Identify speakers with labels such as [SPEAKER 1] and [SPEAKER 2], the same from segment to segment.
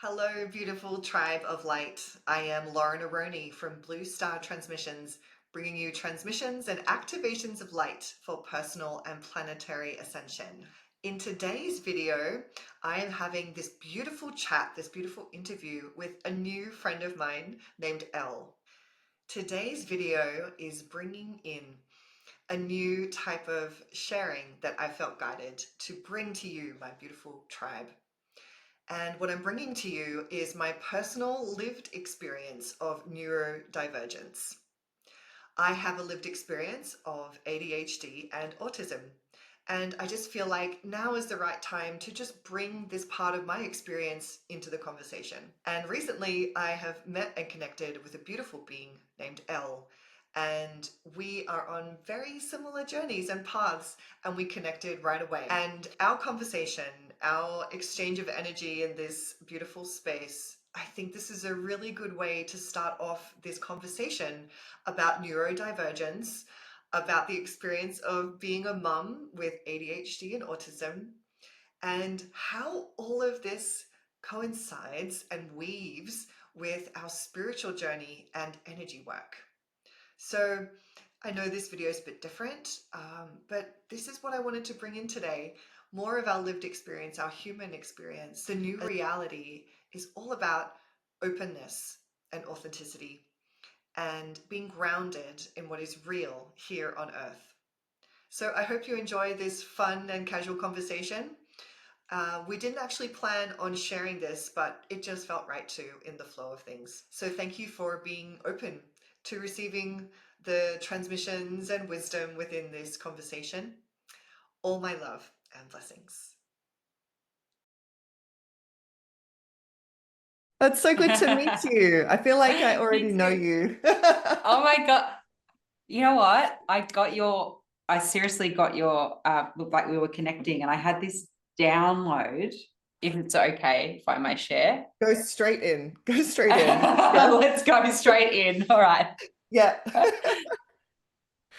[SPEAKER 1] Hello, beautiful tribe of light. I am Lauren Aroni from Blue Star Transmissions, bringing you transmissions and activations of light for personal and planetary ascension. In today's video, I am having this beautiful chat, this beautiful interview with a new friend of mine named Elle. Today's video is bringing in a new type of sharing that I felt guided to bring to you, my beautiful tribe. And what I'm bringing to you is my personal lived experience of neurodivergence. I have a lived experience of ADHD and autism. And I just feel like now is the right time to just bring this part of my experience into the conversation. And recently I have met and connected with a beautiful being named Elle. And we are on very similar journeys and paths, and we connected right away. And our conversation, our exchange of energy in this beautiful space, I think this is a really good way to start off this conversation about neurodivergence, about the experience of being a mum with ADHD and autism, and how all of this coincides and weaves with our spiritual journey and energy work. So I know this video is a bit different, but this is what I wanted to bring in today. More of our lived experience, our human experience. The new reality is all about openness and authenticity and being grounded in what is real here on earth. So I hope you enjoy this fun and casual conversation. We didn't actually plan on sharing this, but it just felt right to in the flow of things. So thank you for being open to receiving the transmissions and wisdom within this conversation. All my love and blessings. That's so good to meet you. I feel like I already know you.
[SPEAKER 2] Oh my God. You know what? I seriously got your, looked like we were connecting, and I had this download, if it's okay, if I may share.
[SPEAKER 1] Go straight in. Go straight in. Yeah.
[SPEAKER 2] Let's go straight in. All right.
[SPEAKER 1] Yeah.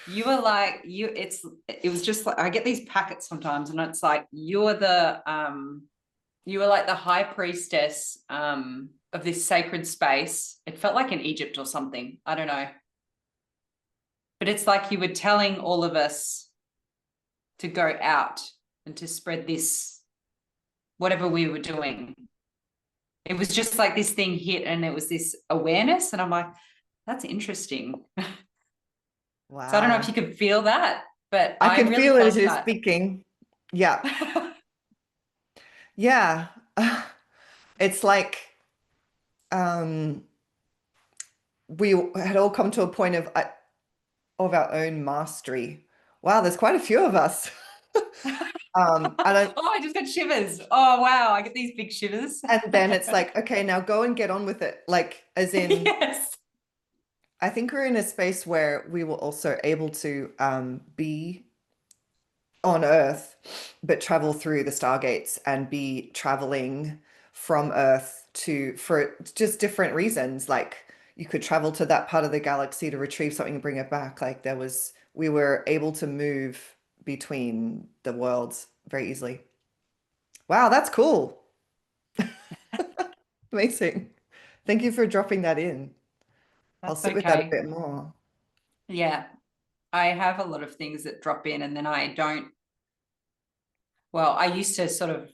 [SPEAKER 2] You were like, it was just like, I get these packets sometimes, and it's like, you were like the high priestess, of this sacred space. It felt like in Egypt or something. I don't know. But it's like you were telling all of us to go out and to spread this, whatever we were doing. It was just like this thing hit, and it was this awareness. And I'm like, that's interesting.
[SPEAKER 1] Wow.
[SPEAKER 2] So I don't know if you could feel that, but
[SPEAKER 1] I can
[SPEAKER 2] really
[SPEAKER 1] feel it as
[SPEAKER 2] felt
[SPEAKER 1] you're
[SPEAKER 2] that.
[SPEAKER 1] speaking. Yeah. Yeah. It's like we had all come to a point of our own mastery. Wow, there's quite a few of us. And
[SPEAKER 2] I just got shivers. Oh wow, I get these big shivers.
[SPEAKER 1] and then it's like, okay, now go and get on with it. Like, as in,
[SPEAKER 2] Yes.
[SPEAKER 1] I think we're in a space where we were also able to be on Earth, but travel through the stargates and be traveling from Earth to for just different reasons. Like you could travel to that part of the galaxy to retrieve something and bring it back. Like we were able to move between the worlds very easily. Wow, that's cool. Amazing. Thank you for dropping that in. I'll
[SPEAKER 2] That's
[SPEAKER 1] sit with that a
[SPEAKER 2] okay.
[SPEAKER 1] bit more.
[SPEAKER 2] Yeah. I have a lot of things that drop in, and then I don't, well, I used to sort of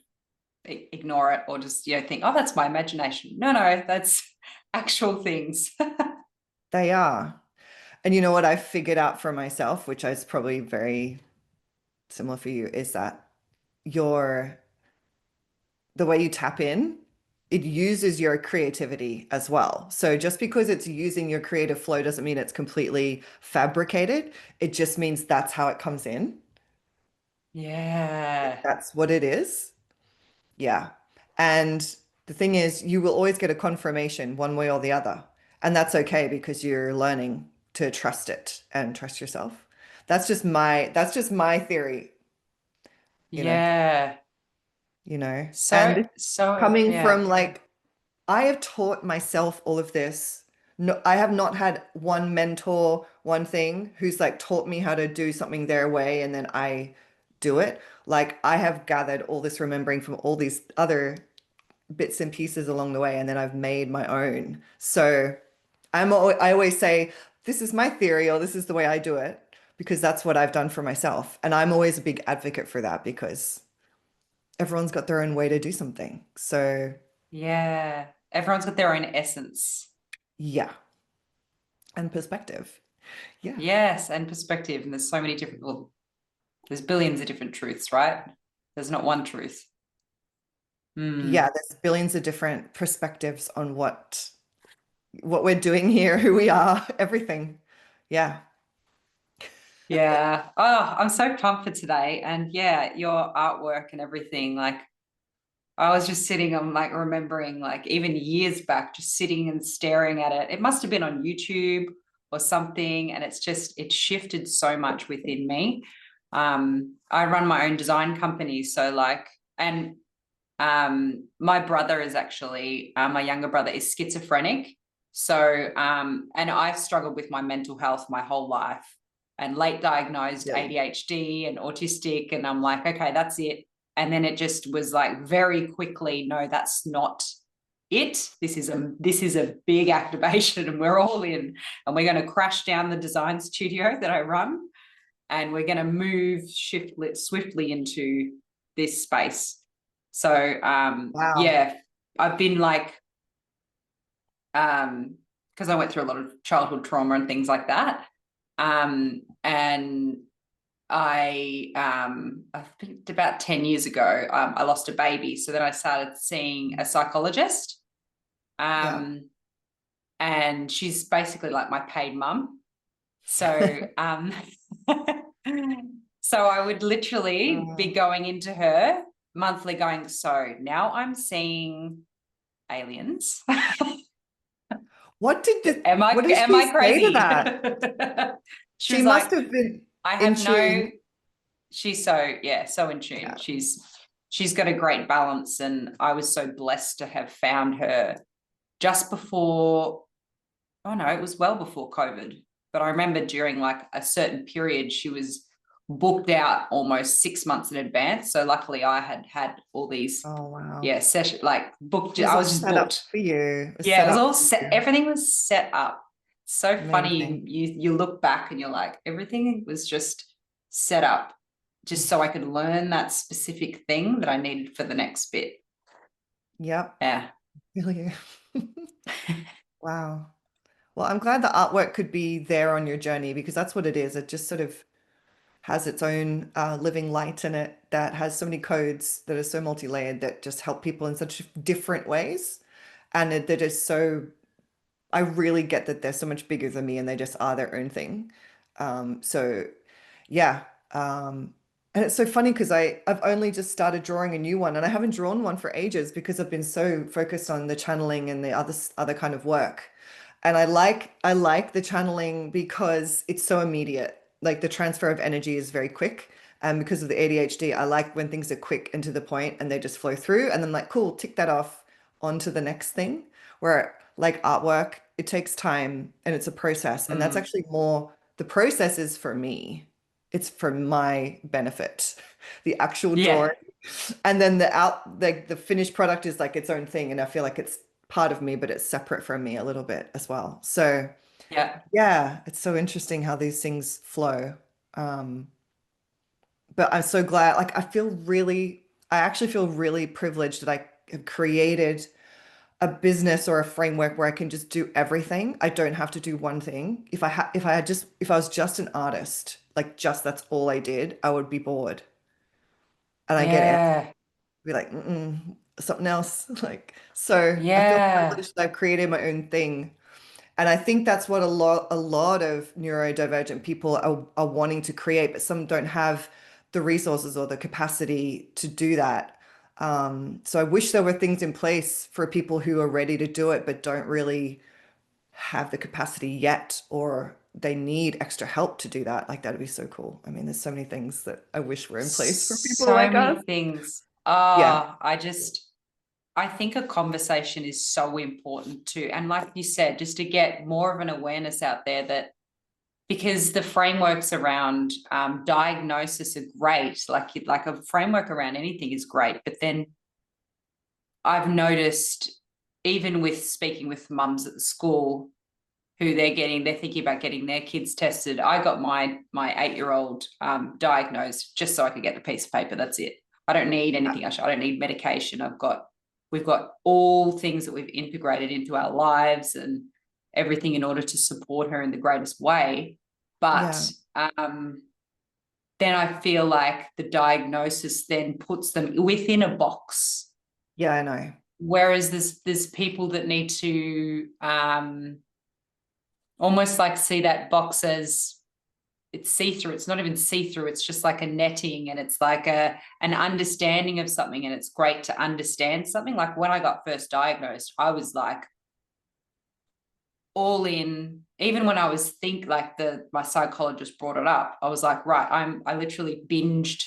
[SPEAKER 2] ignore it, or just, think, oh, that's my imagination. No, that's actual things.
[SPEAKER 1] They are. And you know what I figured out for myself, which is probably very similar for you, is that your the way you tap in, it uses your creativity as well. So just because it's using your creative flow doesn't mean it's completely fabricated. It just means that's how it comes in.
[SPEAKER 2] Yeah.
[SPEAKER 1] That's what it is. Yeah. And the thing is, you will always get a confirmation one way or the other. And that's okay because you're learning to trust it and trust yourself. That's just my theory, you know,
[SPEAKER 2] Yeah.
[SPEAKER 1] and coming
[SPEAKER 2] Yeah.
[SPEAKER 1] from like, I have taught myself all of this. No, I have not had one mentor, one thing who's like taught me how to do something their way and then I do it. Like I have gathered all this remembering from all these other bits and pieces along the way, and then I've made my own. So I always say, this is my theory, or this is the way I do it, because that's what I've done for myself. And I'm always a big advocate for that because everyone's got their own way to do something. So
[SPEAKER 2] Yeah. Everyone's got their own essence.
[SPEAKER 1] yeah, and perspective. Yeah.
[SPEAKER 2] Yes, and perspective. And there's so many different, well, there's billions of different truths, right? There's not one truth.
[SPEAKER 1] Yeah, there's billions of different perspectives on what we're doing here, who we are, everything. Yeah.
[SPEAKER 2] Yeah. Oh, I'm so pumped for today. And yeah, your artwork and everything. Like, I was just sitting, I'm like remembering, like, even years back, just sitting and staring at it. It must have been on YouTube or something. And it shifted so much within me. I run my own design company. So, like, and my brother is actually, my younger brother is schizophrenic. So, and I've struggled with my mental health my whole life and late diagnosed
[SPEAKER 1] Really?
[SPEAKER 2] ADHD and autistic. And I'm like, okay, that's it. And then it just was like very quickly, no, that's not it. This is a big activation and we're all in, and we're going to crash down the design studio that I run, and we're going to move swiftly into this space. So
[SPEAKER 1] Wow.
[SPEAKER 2] yeah, I've been like, because I went through a lot of childhood trauma and things like that. And I think about 10 years ago, I lost a baby. So then I started seeing a psychologist.
[SPEAKER 1] Yeah.
[SPEAKER 2] And she's basically like my paid mum. So so I would literally be going into her monthly going, so now I'm seeing aliens.
[SPEAKER 1] What did the
[SPEAKER 2] Am
[SPEAKER 1] what did
[SPEAKER 2] I
[SPEAKER 1] she say to
[SPEAKER 2] crazy?
[SPEAKER 1] that?
[SPEAKER 2] She
[SPEAKER 1] She
[SPEAKER 2] was
[SPEAKER 1] must
[SPEAKER 2] like,
[SPEAKER 1] have been
[SPEAKER 2] I
[SPEAKER 1] in
[SPEAKER 2] have no,
[SPEAKER 1] tune.
[SPEAKER 2] she's so, yeah, so in tune.
[SPEAKER 1] Yeah.
[SPEAKER 2] She's got a great balance, and I was so blessed to have found her just before, oh no, it was well before COVID. But I remember during like a certain period, she was booked out almost 6 months in advance. So luckily I had all these,
[SPEAKER 1] Oh, wow.
[SPEAKER 2] yeah, session, like booked,
[SPEAKER 1] It was
[SPEAKER 2] I
[SPEAKER 1] all
[SPEAKER 2] was just
[SPEAKER 1] set up
[SPEAKER 2] booked.
[SPEAKER 1] for you. It was
[SPEAKER 2] Yeah,
[SPEAKER 1] set
[SPEAKER 2] it was
[SPEAKER 1] up
[SPEAKER 2] all
[SPEAKER 1] for
[SPEAKER 2] set.
[SPEAKER 1] you.
[SPEAKER 2] Everything was set up. So funny.
[SPEAKER 1] Amazing.
[SPEAKER 2] You look back and you're like, everything was just set up just so I could learn that specific thing that I needed for the next bit.
[SPEAKER 1] Yep.
[SPEAKER 2] Yeah.
[SPEAKER 1] Really. Wow. Well, I'm glad the artwork could be there on your journey because that's what it is. It just sort of has its own living light in it that has so many codes that are so multi-layered that just help people in such different ways. And that is so, I really get that they're so much bigger than me and they just are their own thing. So yeah. And it's so funny because I've only just started drawing a new one and I haven't drawn one for ages because I've been so focused on the channeling and the other kind of work. And I like the channeling because it's so immediate. Like the transfer of energy is very quick. And because of the ADHD, I like when things are quick and to the point and they just flow through. And then like, cool, tick that off onto the next thing. Where like artwork, it takes time and it's a process. And that's
[SPEAKER 2] Mm.
[SPEAKER 1] actually more, the process is for me. It's for my benefit. The actual
[SPEAKER 2] Yeah.
[SPEAKER 1] drawing. And then the finished product is like its own thing. And I feel like it's part of me, but it's separate from me a little bit as well. So
[SPEAKER 2] Yeah.
[SPEAKER 1] yeah, it's so interesting how these things flow. Um, but I'm so glad, like I actually feel really privileged that I have created a business or a framework where I can just do everything. I don't have to do one thing. If I was just an artist, like just that's all I did, I would be bored. And I get
[SPEAKER 2] Yeah.
[SPEAKER 1] be like, something else. Like, so I feel
[SPEAKER 2] Yeah.
[SPEAKER 1] privileged that I've created my own thing. And I think that's what a lot of neurodivergent people are wanting to create, but some don't have the resources or the capacity to do that. So I wish there were things in place for people who are ready to do it, but don't really have the capacity yet, or they need extra help to do that. Like that'd be so cool. I mean, there's so many things that I wish were in place for people
[SPEAKER 2] So
[SPEAKER 1] like us.
[SPEAKER 2] many things.
[SPEAKER 1] Yeah.
[SPEAKER 2] I think a conversation is so important too. And like you said, just to get more of an awareness out there that, because the frameworks around diagnosis are great, like a framework around anything is great, but then I've noticed, even with speaking with mums at the school, who they're thinking about getting their kids tested. I got my 8-year-old diagnosed just so I could get the piece of paper. That's it. I don't need anything else. I don't need medication. We've got all things that we've integrated into our lives and everything in order to support her in the greatest way. But then I feel like the diagnosis then puts them within a box.
[SPEAKER 1] Yeah, I know.
[SPEAKER 2] Whereas there's people that need to almost like see that box as it's see-through. It's not even see-through. It's just like a netting, and it's like an understanding of something. And it's great to understand something. Like when I got first diagnosed, I was like all in. Even when I was my psychologist brought it up, I was like, right, I literally binged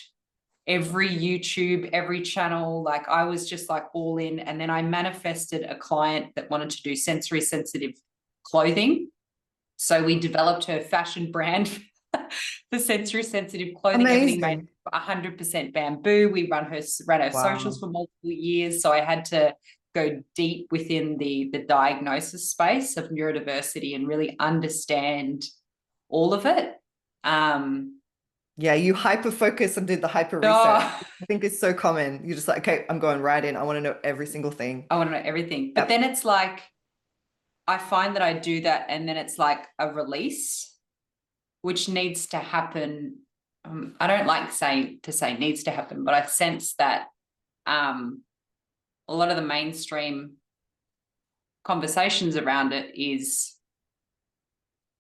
[SPEAKER 2] every YouTube, every channel. Like I was just like all in. And then I manifested a client that wanted to do sensory sensitive clothing. So we developed her fashion brand for sensory sensitive clothing.
[SPEAKER 1] Amazing.
[SPEAKER 2] Everything made 100% bamboo. We ran her socials for multiple years. So I had to go deep within the diagnosis space of neurodiversity and really understand all of it.
[SPEAKER 1] Yeah, you hyper focus and did the hyper research. I think it's so common. You're just like, okay, I'm going right in. I want to know every single thing.
[SPEAKER 2] I want to know everything. But then it's like, I find that I do that, and then it's like a release, which needs to happen. I don't like to say needs to happen, but I sense that a lot of the mainstream conversations around it is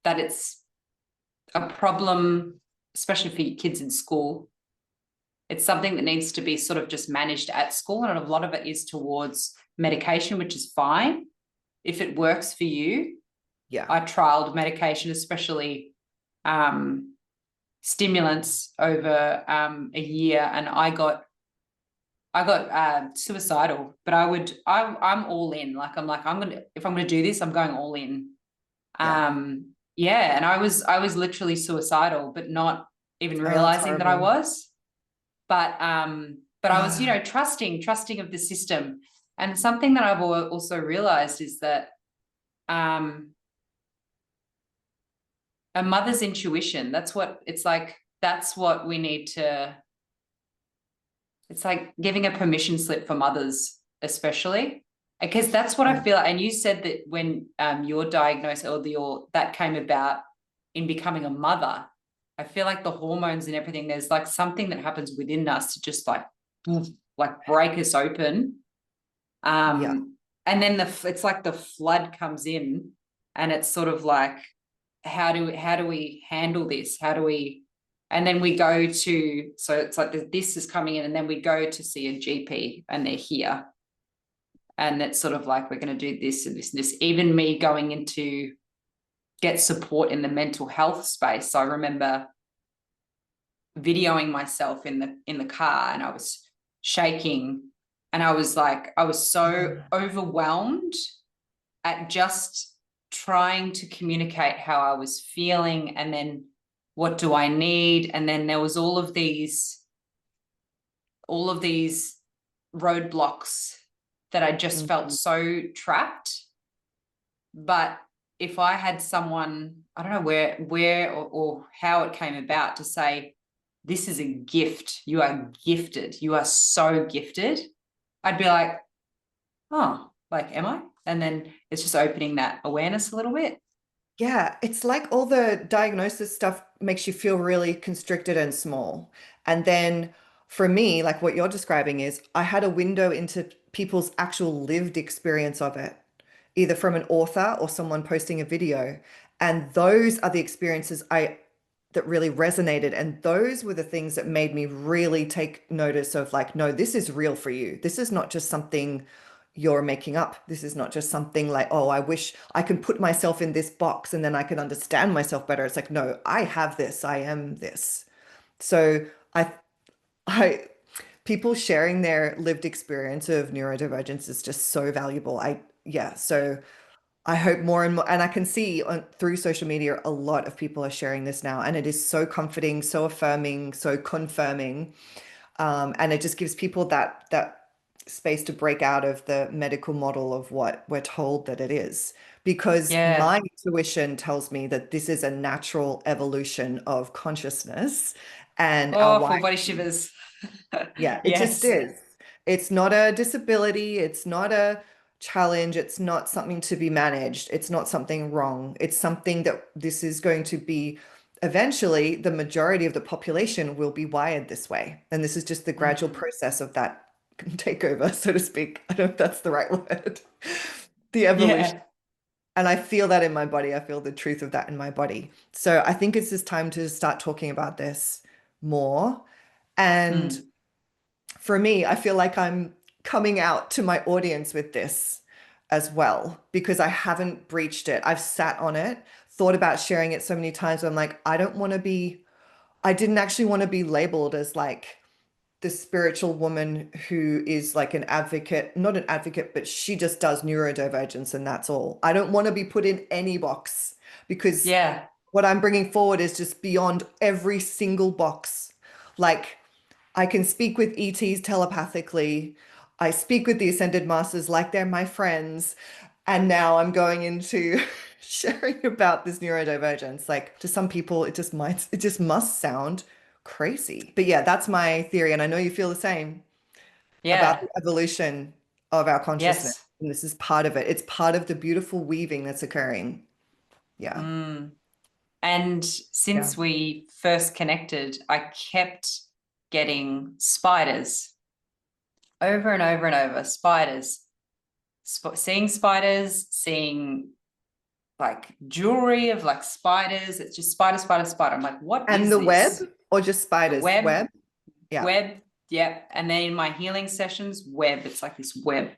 [SPEAKER 2] that it's a problem, especially for kids in school. It's something that needs to be sort of just managed at school, and a lot of it is towards medication, which is fine if it works for you.
[SPEAKER 1] Yeah,
[SPEAKER 2] I trialed medication, especially stimulants, over a year, and I got suicidal. But I'm all in. Like if I'm gonna do this, I'm going all in. And I was literally suicidal, but not even realizing that I was. But I was, trusting of the system. And something that I've also realized is that a mother's intuition, that's what it's like. That's what we need to, it's like giving a permission slip for mothers, especially, because that's what I feel. And you said that when your diagnosis or that came about in becoming a mother, I feel like the hormones and everything, there's like something that happens within us to just like break us open. And then it's like the flood comes in, and it's sort of like, how do we handle this? And then we go to, so it's like this is coming in, and then we go to see a GP, and they're here. And it's sort of like, we're going to do this and this and this. Even me going into get support in the mental health space. So I remember videoing myself in the car, and I was shaking, and I was so overwhelmed at just trying to communicate how I was feeling, and then what do I need? And then there was all of these roadblocks that I just felt so trapped. But if I had someone, I don't know where or how it came about, to say, this is a gift, you are gifted, you are so gifted, I'd be like, oh, like, am I? And then it's just opening that awareness a little bit.
[SPEAKER 1] Yeah, it's like all the diagnosis stuff makes you feel really constricted and small. And then for me, like what you're describing is, I had a window into people's actual lived experience of it, either from an author or someone posting a video. And those are the experiences that really resonated. And those were the things that made me really take notice of, like, no, this is real for you. This is not just something you're making up. This is not just something like, oh, I wish I can put myself in this box and then I can understand myself better. It's like, no, I have this, I am this. So I people sharing their lived experience of neurodivergence is just so valuable. So I hope more and more, and I can see through social media, a lot of people are sharing this now, and it is so comforting, so affirming, so confirming. And it just gives people that space to break out of the medical model of what we're told that it is. Because
[SPEAKER 2] Yeah.
[SPEAKER 1] my intuition tells me that this is a natural evolution of consciousness and our
[SPEAKER 2] Oh, full body
[SPEAKER 1] wiring.
[SPEAKER 2] shivers.
[SPEAKER 1] Yeah, it just
[SPEAKER 2] Yes.
[SPEAKER 1] is. It's not a disability. It's not a challenge. It's not something to be managed. It's not something wrong. It's something that this is going to be eventually the majority of the population will be wired this way. And this is just the gradual
[SPEAKER 2] Mm.
[SPEAKER 1] process of that takeover, so to speak. I don't know if that's the right word. The evolution.
[SPEAKER 2] Yeah.
[SPEAKER 1] And I feel that in my body. I feel the truth of that in my body. So I think it's just time to start talking about this more. And
[SPEAKER 2] Mm.
[SPEAKER 1] for me, I feel like I'm coming out to my audience with this as well because I haven't breached it. I've sat on it, thought about sharing it so many times. I'm like, I didn't actually want to be labeled as like the spiritual woman who is like an advocate, not an advocate, but she just does neurodivergence and that's all. I don't want to be put in any box because
[SPEAKER 2] Yeah.
[SPEAKER 1] what I'm bringing forward is just beyond every single box. Like, I can speak with ETs telepathically. I speak with the Ascended Masters like they're my friends. And now I'm going into sharing about this neurodivergence. Like to some people, it just must sound crazy. But yeah, that's my theory. And I know you feel the same about
[SPEAKER 2] Yeah.
[SPEAKER 1] the evolution of our consciousness.
[SPEAKER 2] Yes.
[SPEAKER 1] And this is part of it. It's part of the beautiful weaving that's occurring. Yeah.
[SPEAKER 2] Mm. And
[SPEAKER 1] Yeah.
[SPEAKER 2] since we first connected, I kept getting spiders over and over and over. Spiders. Seeing spiders, seeing like jewelry of like spiders. It's just spider, spider, spider. I'm like, what
[SPEAKER 1] And
[SPEAKER 2] is
[SPEAKER 1] the web
[SPEAKER 2] this?
[SPEAKER 1] or just
[SPEAKER 2] The
[SPEAKER 1] spiders?
[SPEAKER 2] web,
[SPEAKER 1] Web. Yeah.
[SPEAKER 2] web, yeah. And then in my healing sessions, web. It's like this web.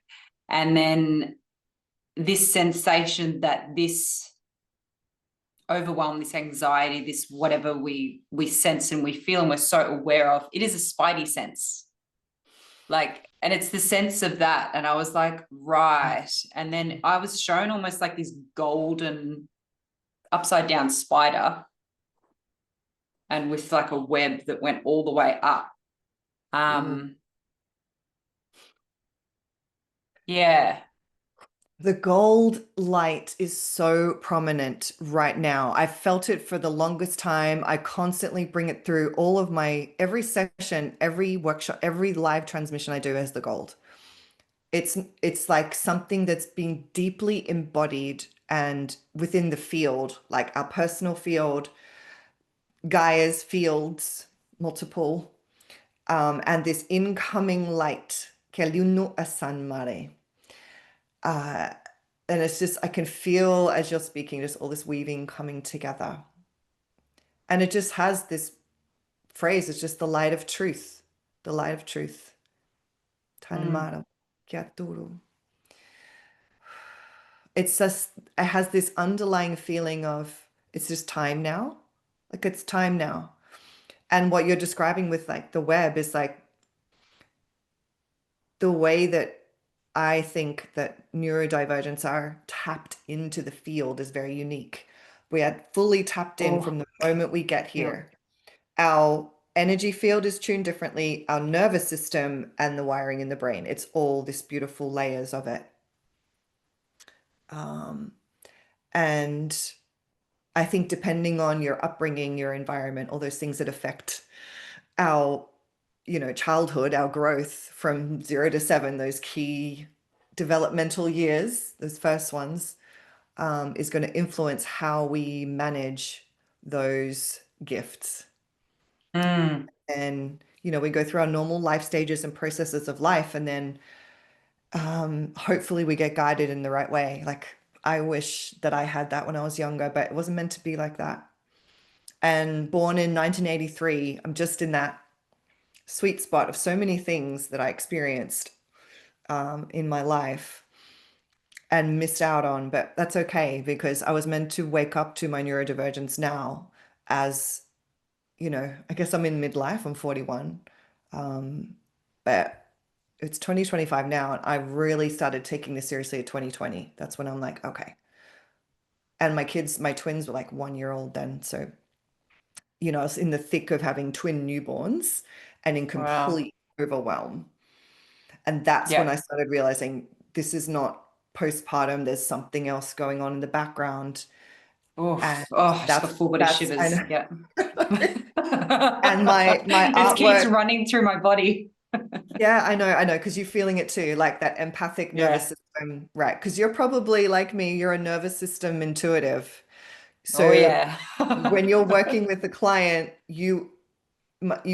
[SPEAKER 2] And then this sensation that this overwhelm, this anxiety, this whatever we sense and we feel and we're so aware of, it is a spidey sense. Like, and it's the sense of that. And I was like, right. And then I was shown almost like this golden upside down spider and with like a web that went all the way up.
[SPEAKER 1] Ooh.
[SPEAKER 2] Um, yeah.
[SPEAKER 1] The gold light is so prominent right now. I felt it for the longest time. I constantly bring it through all of every session, every workshop, every live transmission I do as the gold. It's like something that's being deeply embodied and within the field, like our personal field, Gaia's fields, multiple, and this incoming light, che l'uno a San Mare. Uh, and it's just, I can feel as you're speaking, just all this weaving coming together. And it just has this phrase, it's just the light of truth, the light of truth.
[SPEAKER 2] Mm,
[SPEAKER 1] Tanmara, Kyaturu. It's just, it has this underlying feeling of it's just time now. Like it's time now. And what you're describing with like the web is like the way that I think that neurodivergents are tapped into the field is very unique. We are fully tapped in
[SPEAKER 2] oh,
[SPEAKER 1] from the moment we get
[SPEAKER 2] yeah.
[SPEAKER 1] here. Our energy field is tuned differently, our nervous system and the wiring in the brain. It's all this beautiful layers of it. Um, and I think depending on your upbringing, your environment, all those things that affect our, childhood, our growth from 0 to 7, those key developmental years, those first ones, is going to influence how we manage those gifts.
[SPEAKER 2] Mm,
[SPEAKER 1] And, we go through our normal life stages and processes of life, and then hopefully we get guided in the right way. Like, I wish that I had that when I was younger, but it wasn't meant to be like that. And born in 1983, I'm just in that sweet spot of so many things that I experienced in my life and missed out on, but that's okay because I was meant to wake up to my neurodivergence now as, I guess I'm in midlife, I'm 41. But it's 2025 now, and I really started taking this seriously at 2020. That's when I'm like, okay. And my twins were like 1 year old then. So, I was in the thick of having twin newborns and in
[SPEAKER 2] wow.
[SPEAKER 1] complete overwhelm. And that's when
[SPEAKER 2] Yeah.
[SPEAKER 1] I started realizing this is not postpartum. There's something else going on in the background. And
[SPEAKER 2] Oof. Oh, I just got full body
[SPEAKER 1] I
[SPEAKER 2] shivers.
[SPEAKER 1] know.
[SPEAKER 2] Yeah.
[SPEAKER 1] And my
[SPEAKER 2] It keeps
[SPEAKER 1] artwork,
[SPEAKER 2] running through my body.
[SPEAKER 1] yeah, I know, because you're feeling it too, like that empathic nervous
[SPEAKER 2] Yeah.
[SPEAKER 1] system, right? Because you're probably like me, you're a nervous system intuitive.
[SPEAKER 2] Oh,
[SPEAKER 1] So
[SPEAKER 2] yeah.
[SPEAKER 1] when you're working with the client, you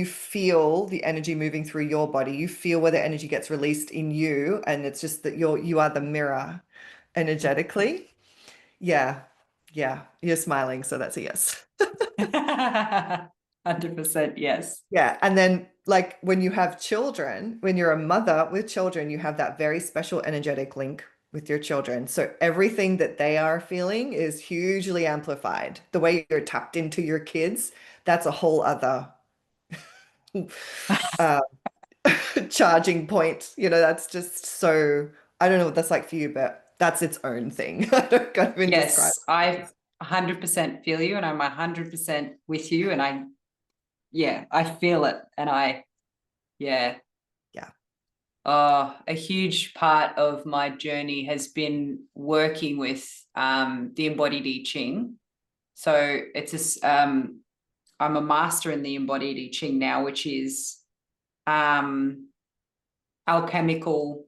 [SPEAKER 1] feel the energy moving through your body. You feel where the energy gets released in you, and it's just that you are the mirror energetically. Yeah. Yeah. You're smiling, so that's a yes.
[SPEAKER 2] 100% yes.
[SPEAKER 1] Yeah. And then like when you have children, when you're a mother with children, you have that very special energetic link with your children. So everything that they are feeling is hugely amplified. The way you're tapped into your kids, that's a whole other uh, charging point. That's just so, I don't know what that's like for you, but that's its own thing. I can't even describe
[SPEAKER 2] Yes, I 100% feel you, and I'm 100% with you. And I feel it. And yeah.
[SPEAKER 1] Yeah.
[SPEAKER 2] A huge part of my journey has been working with the embodied I Ching. So I'm a master in the embodied I Ching now, which is alchemical,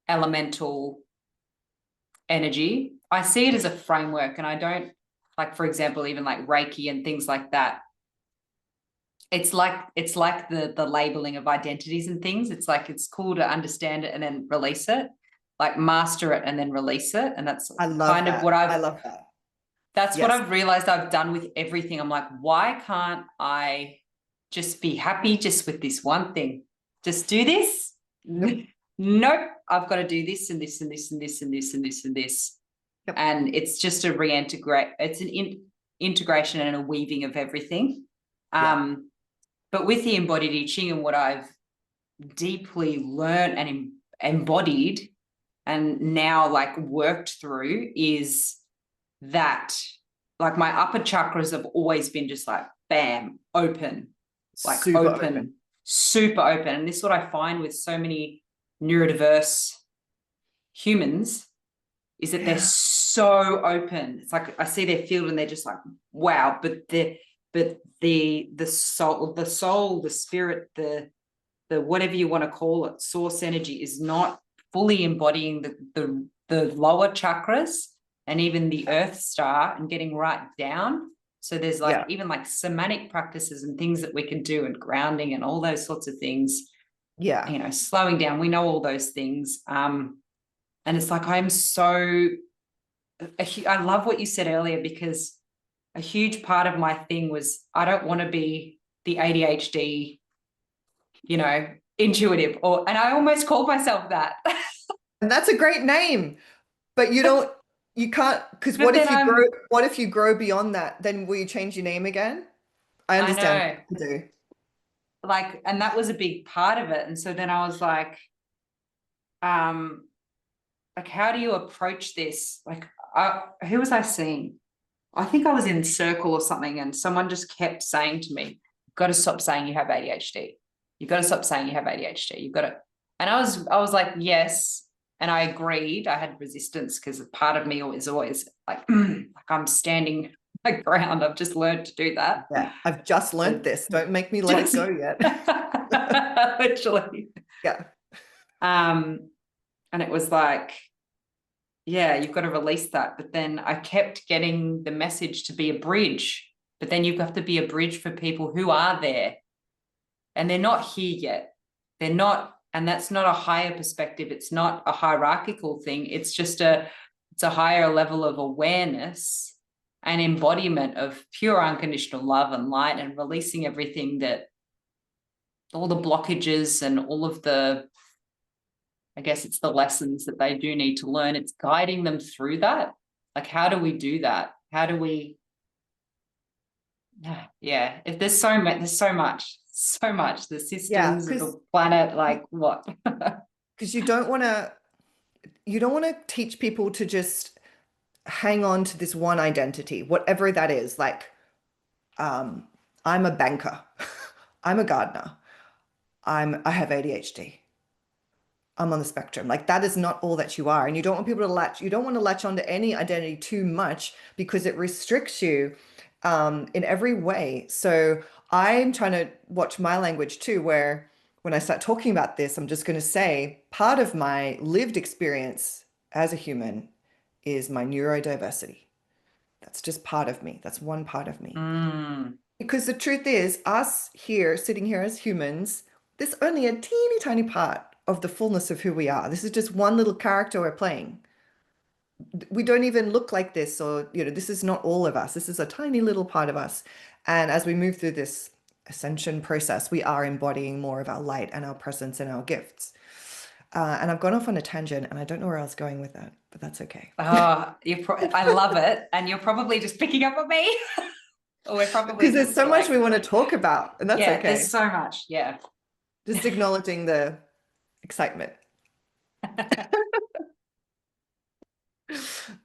[SPEAKER 2] elemental energy. I see it as a framework, and I don't like, for example, even like Reiki and things like that. It's like the labeling of identities and things. It's like it's cool to understand it and then release it, like master it and then release it. And that's
[SPEAKER 1] I love
[SPEAKER 2] kind of what
[SPEAKER 1] that. I love that.
[SPEAKER 2] that's what
[SPEAKER 1] Yes.
[SPEAKER 2] I've realized I've done with everything. I'm like, why can't I just be happy just with this one thing? Just do this?
[SPEAKER 1] Yep.
[SPEAKER 2] Nope. I've got to do this and this and this and this and this and this and this.
[SPEAKER 1] Yep.
[SPEAKER 2] And it's just a reintegrate. It's an integration and a weaving of everything.
[SPEAKER 1] Yeah.
[SPEAKER 2] But with the embodied I Ching and what I've deeply learned and embodied and now like worked through is that like my upper chakras have always been just like bam, open, like
[SPEAKER 1] Super
[SPEAKER 2] open,
[SPEAKER 1] open.
[SPEAKER 2] super open. And this is what I find with so many neurodiverse humans is that they're
[SPEAKER 1] Yeah.
[SPEAKER 2] so open. It's like I see their field and they're just like, wow, but the soul, the spirit, the whatever you want to call it, source energy is not fully embodying the lower chakras and even the earth star and getting right down. So there's like
[SPEAKER 1] Yeah.
[SPEAKER 2] even like somatic practices and things that we can do and grounding and all those sorts of things,
[SPEAKER 1] Yeah.
[SPEAKER 2] slowing down. We know all those things. And it's like, I love what you said earlier, because a huge part of my thing was I don't want to be the ADHD, intuitive, and I almost called myself that.
[SPEAKER 1] And that's a great name, but you can't, because
[SPEAKER 2] But then
[SPEAKER 1] what if you grow beyond that? Then will you change your name again? I
[SPEAKER 2] I
[SPEAKER 1] understand
[SPEAKER 2] know,
[SPEAKER 1] what you do.
[SPEAKER 2] like, and that was a big part of it. And so then I was like, how do you approach this? Like, who was I seeing? I think I was in Circle or something, and someone just kept saying to me, "You've got to stop saying you have ADHD. You've got to stop saying you have ADHD. You've got to." And I was like, yes, and I agreed. I had resistance because part of me was always like, like I'm standing my ground. I've just learned to do that.
[SPEAKER 1] Yeah. I've just learned
[SPEAKER 2] So
[SPEAKER 1] this. Don't make me let it
[SPEAKER 2] just
[SPEAKER 1] go yet.
[SPEAKER 2] literally.
[SPEAKER 1] Yeah.
[SPEAKER 2] And it was like, yeah, you've got to release that. But then I kept getting the message to be a bridge, but then you have to be a bridge for people who are there and they're not here yet. They're not, and that's not a higher perspective. It's not a hierarchical thing. It's just it's a higher level of awareness and embodiment of pure unconditional love and light, and releasing everything, that all the blockages and all of the, I guess it's the lessons that they do need to learn. It's guiding them through that. Like, how do we do that? How do we, yeah, if there's so much, the
[SPEAKER 1] Yeah.
[SPEAKER 2] systems of the planet, like what?
[SPEAKER 1] Because you don't want to teach people to just hang on to this one identity, whatever that is. Like, I'm a banker. I'm a gardener. I have ADHD. I'm on the spectrum. Like that is not all that you are. And you don't want people to you don't want to latch onto any identity too much because it restricts you in every way. So I'm trying to watch my language too, where when I start talking about this, I'm just going to say part of my lived experience as a human is my neurodiversity. That's just part of me. That's one part of me.
[SPEAKER 2] Mm.
[SPEAKER 1] Because the truth is, us here, sitting here as humans, there's only a teeny tiny part of the fullness of who we are. This is just one little character we're playing. We don't even look like this, or, this is not all of us. This is a tiny little part of us. And as we move through this ascension process, we are embodying more of our light and our presence and our gifts. And I've gone off on a tangent and I don't know where I was going with that, but that's okay.
[SPEAKER 2] Oh, I love it. And you're probably just picking up on me. Or we're probably
[SPEAKER 1] Because there's
[SPEAKER 2] just
[SPEAKER 1] so much we want to talk about, and that's
[SPEAKER 2] yeah,
[SPEAKER 1] okay.
[SPEAKER 2] there's so much. Yeah.
[SPEAKER 1] Just acknowledging the excitement.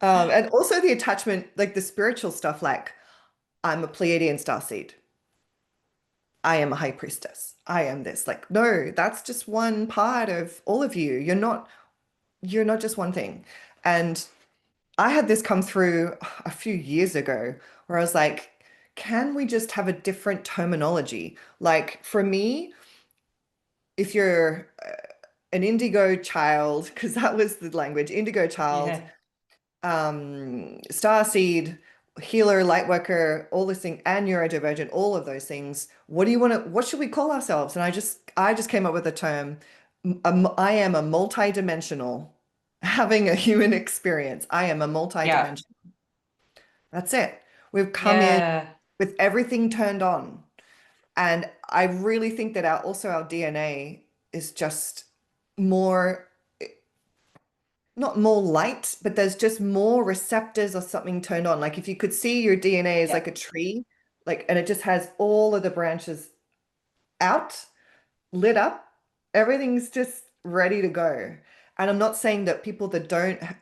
[SPEAKER 1] And also the attachment, like the spiritual stuff, like I'm a Pleiadian starseed. I am a high priestess. I am this. Like, no, that's just one part of all of you. You're not just one thing. And I had this come through a few years ago where I was like, can we just have a different terminology? Like for me, if you're an indigo child, because that was the language, indigo child,
[SPEAKER 2] Yeah.
[SPEAKER 1] starseed, healer, light worker, all this thing, and neurodivergent, all of those things. What should we call ourselves? And I just came up with a term. I am a multi-dimensional, having a human experience. I am a
[SPEAKER 2] Yeah.
[SPEAKER 1] multi-dimensional. That's it. We've come in
[SPEAKER 2] Yeah.
[SPEAKER 1] with everything turned on. And I really think that our DNA is just more, not more light, but there's just more receptors or something turned on. Like if you could see your DNA as
[SPEAKER 2] Yeah.
[SPEAKER 1] like a tree, like, and it just has all of the branches out, lit up, everything's just ready to go. And I'm not saying that people that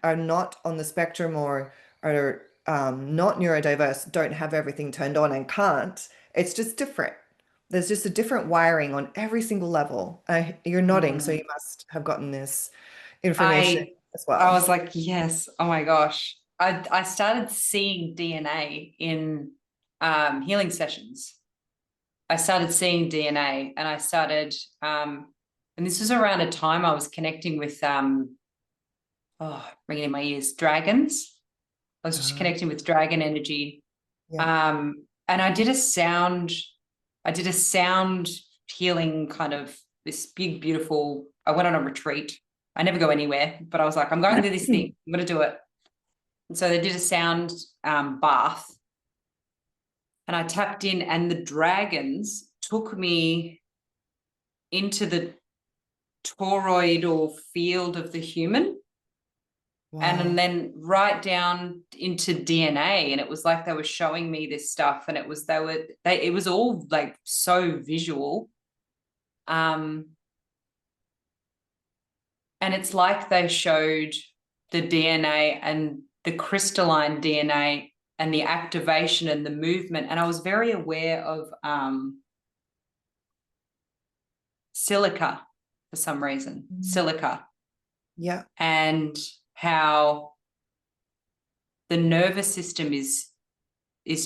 [SPEAKER 1] are not on the spectrum or are not neurodiverse don't have everything turned on and can't. It's just different. There's just a different wiring on every single level. You're nodding, so
[SPEAKER 2] Mm.
[SPEAKER 1] you must have gotten this information
[SPEAKER 2] I
[SPEAKER 1] as
[SPEAKER 2] I
[SPEAKER 1] well.
[SPEAKER 2] was like, yes. Oh my gosh. I started seeing DNA in healing sessions. I started seeing DNA and I started and this was around a time I was connecting with ringing in my ears, dragons. I was just connecting with dragon energy.
[SPEAKER 1] Yeah.
[SPEAKER 2] And I did a sound healing kind of this big, beautiful, I went on a retreat. I never go anywhere, but I was like, I'm going to this thing. I'm going to do it. And so they did a sound bath and I tapped in and the dragons took me into the toroidal field of the human.
[SPEAKER 1] Wow.
[SPEAKER 2] And then right down into DNA. And it was like they were showing me this stuff. And it was it was all like so visual. And it's like they showed the DNA and the crystalline DNA and the activation and the movement. And I was very aware of silica for some reason, silica.
[SPEAKER 1] Yeah.
[SPEAKER 2] And how the nervous system is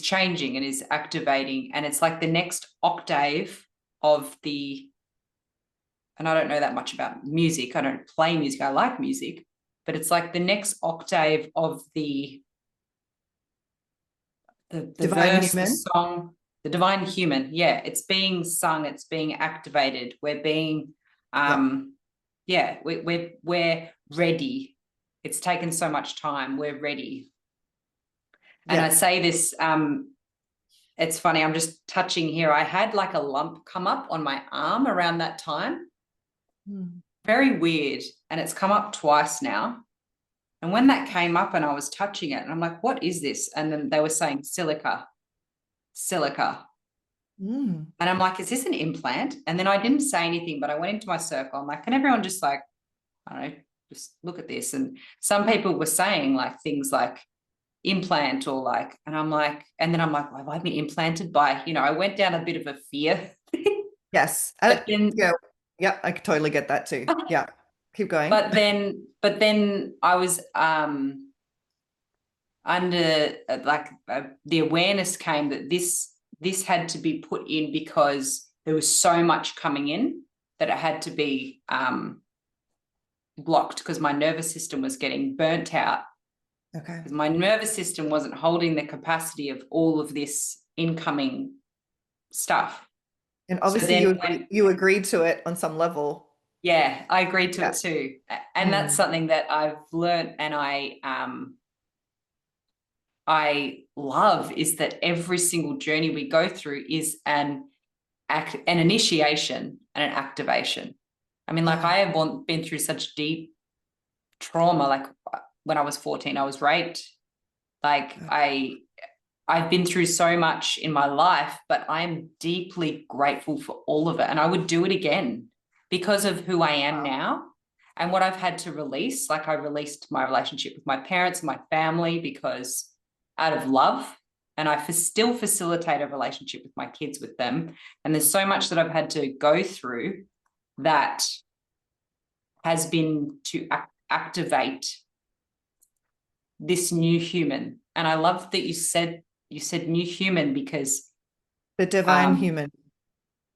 [SPEAKER 2] changing and is activating, and it's like the next octave of and I don't know that much about music. I don't play music. I like music, but it's like the next octave of the
[SPEAKER 1] Divine
[SPEAKER 2] verse, the
[SPEAKER 1] human.
[SPEAKER 2] song, the divine human. Yeah, it's being sung, it's being activated. We're being
[SPEAKER 1] Yeah.
[SPEAKER 2] we're ready. It's taken so much time. We're ready. And I
[SPEAKER 1] Yes.
[SPEAKER 2] say this, it's funny, I'm just touching here. I had like a lump come up on my arm around that time. Very weird. And it's come up twice now. And when that came up and I was touching it, and I'm like, what is this? And then they were saying silica.
[SPEAKER 1] Mm.
[SPEAKER 2] And I'm like, is this an implant? And then I didn't say anything, but I went into my circle. I'm like, can everyone just like, I don't know, just look at this? And some people were saying like things like implant or like, and I'm like, and then I'm like, well, have I been implanted by, I went down a bit of a fear thing.
[SPEAKER 1] Yes.
[SPEAKER 2] But then
[SPEAKER 1] Yeah. Yeah. I could totally get that too. Yeah. Keep going.
[SPEAKER 2] But then I was under the awareness came that this had to be put in because there was so much coming in that it had to be blocked because my nervous system was getting burnt out.
[SPEAKER 1] Okay.
[SPEAKER 2] Because my nervous system wasn't holding the capacity of all of this incoming stuff.
[SPEAKER 1] And
[SPEAKER 2] So
[SPEAKER 1] obviously
[SPEAKER 2] then
[SPEAKER 1] you agreed to it on some level.
[SPEAKER 2] yeah, I agreed to
[SPEAKER 1] Yeah.
[SPEAKER 2] it too. And that's something that I've learned and I love is that every single journey we go through is an initiation and an activation. I mean, like I have been through such deep trauma. Like when I was 14, I was raped. Like I've been through so much in my life, but I'm deeply grateful for all of it. And I would do it again because of who I am now and what I've had to release. Like I released my relationship with my parents and my family because out of love, and I still facilitate a relationship with my kids with them. And there's so much that I've had to go through that has been to activate this new human. And I love that you said new human because
[SPEAKER 1] The divine human.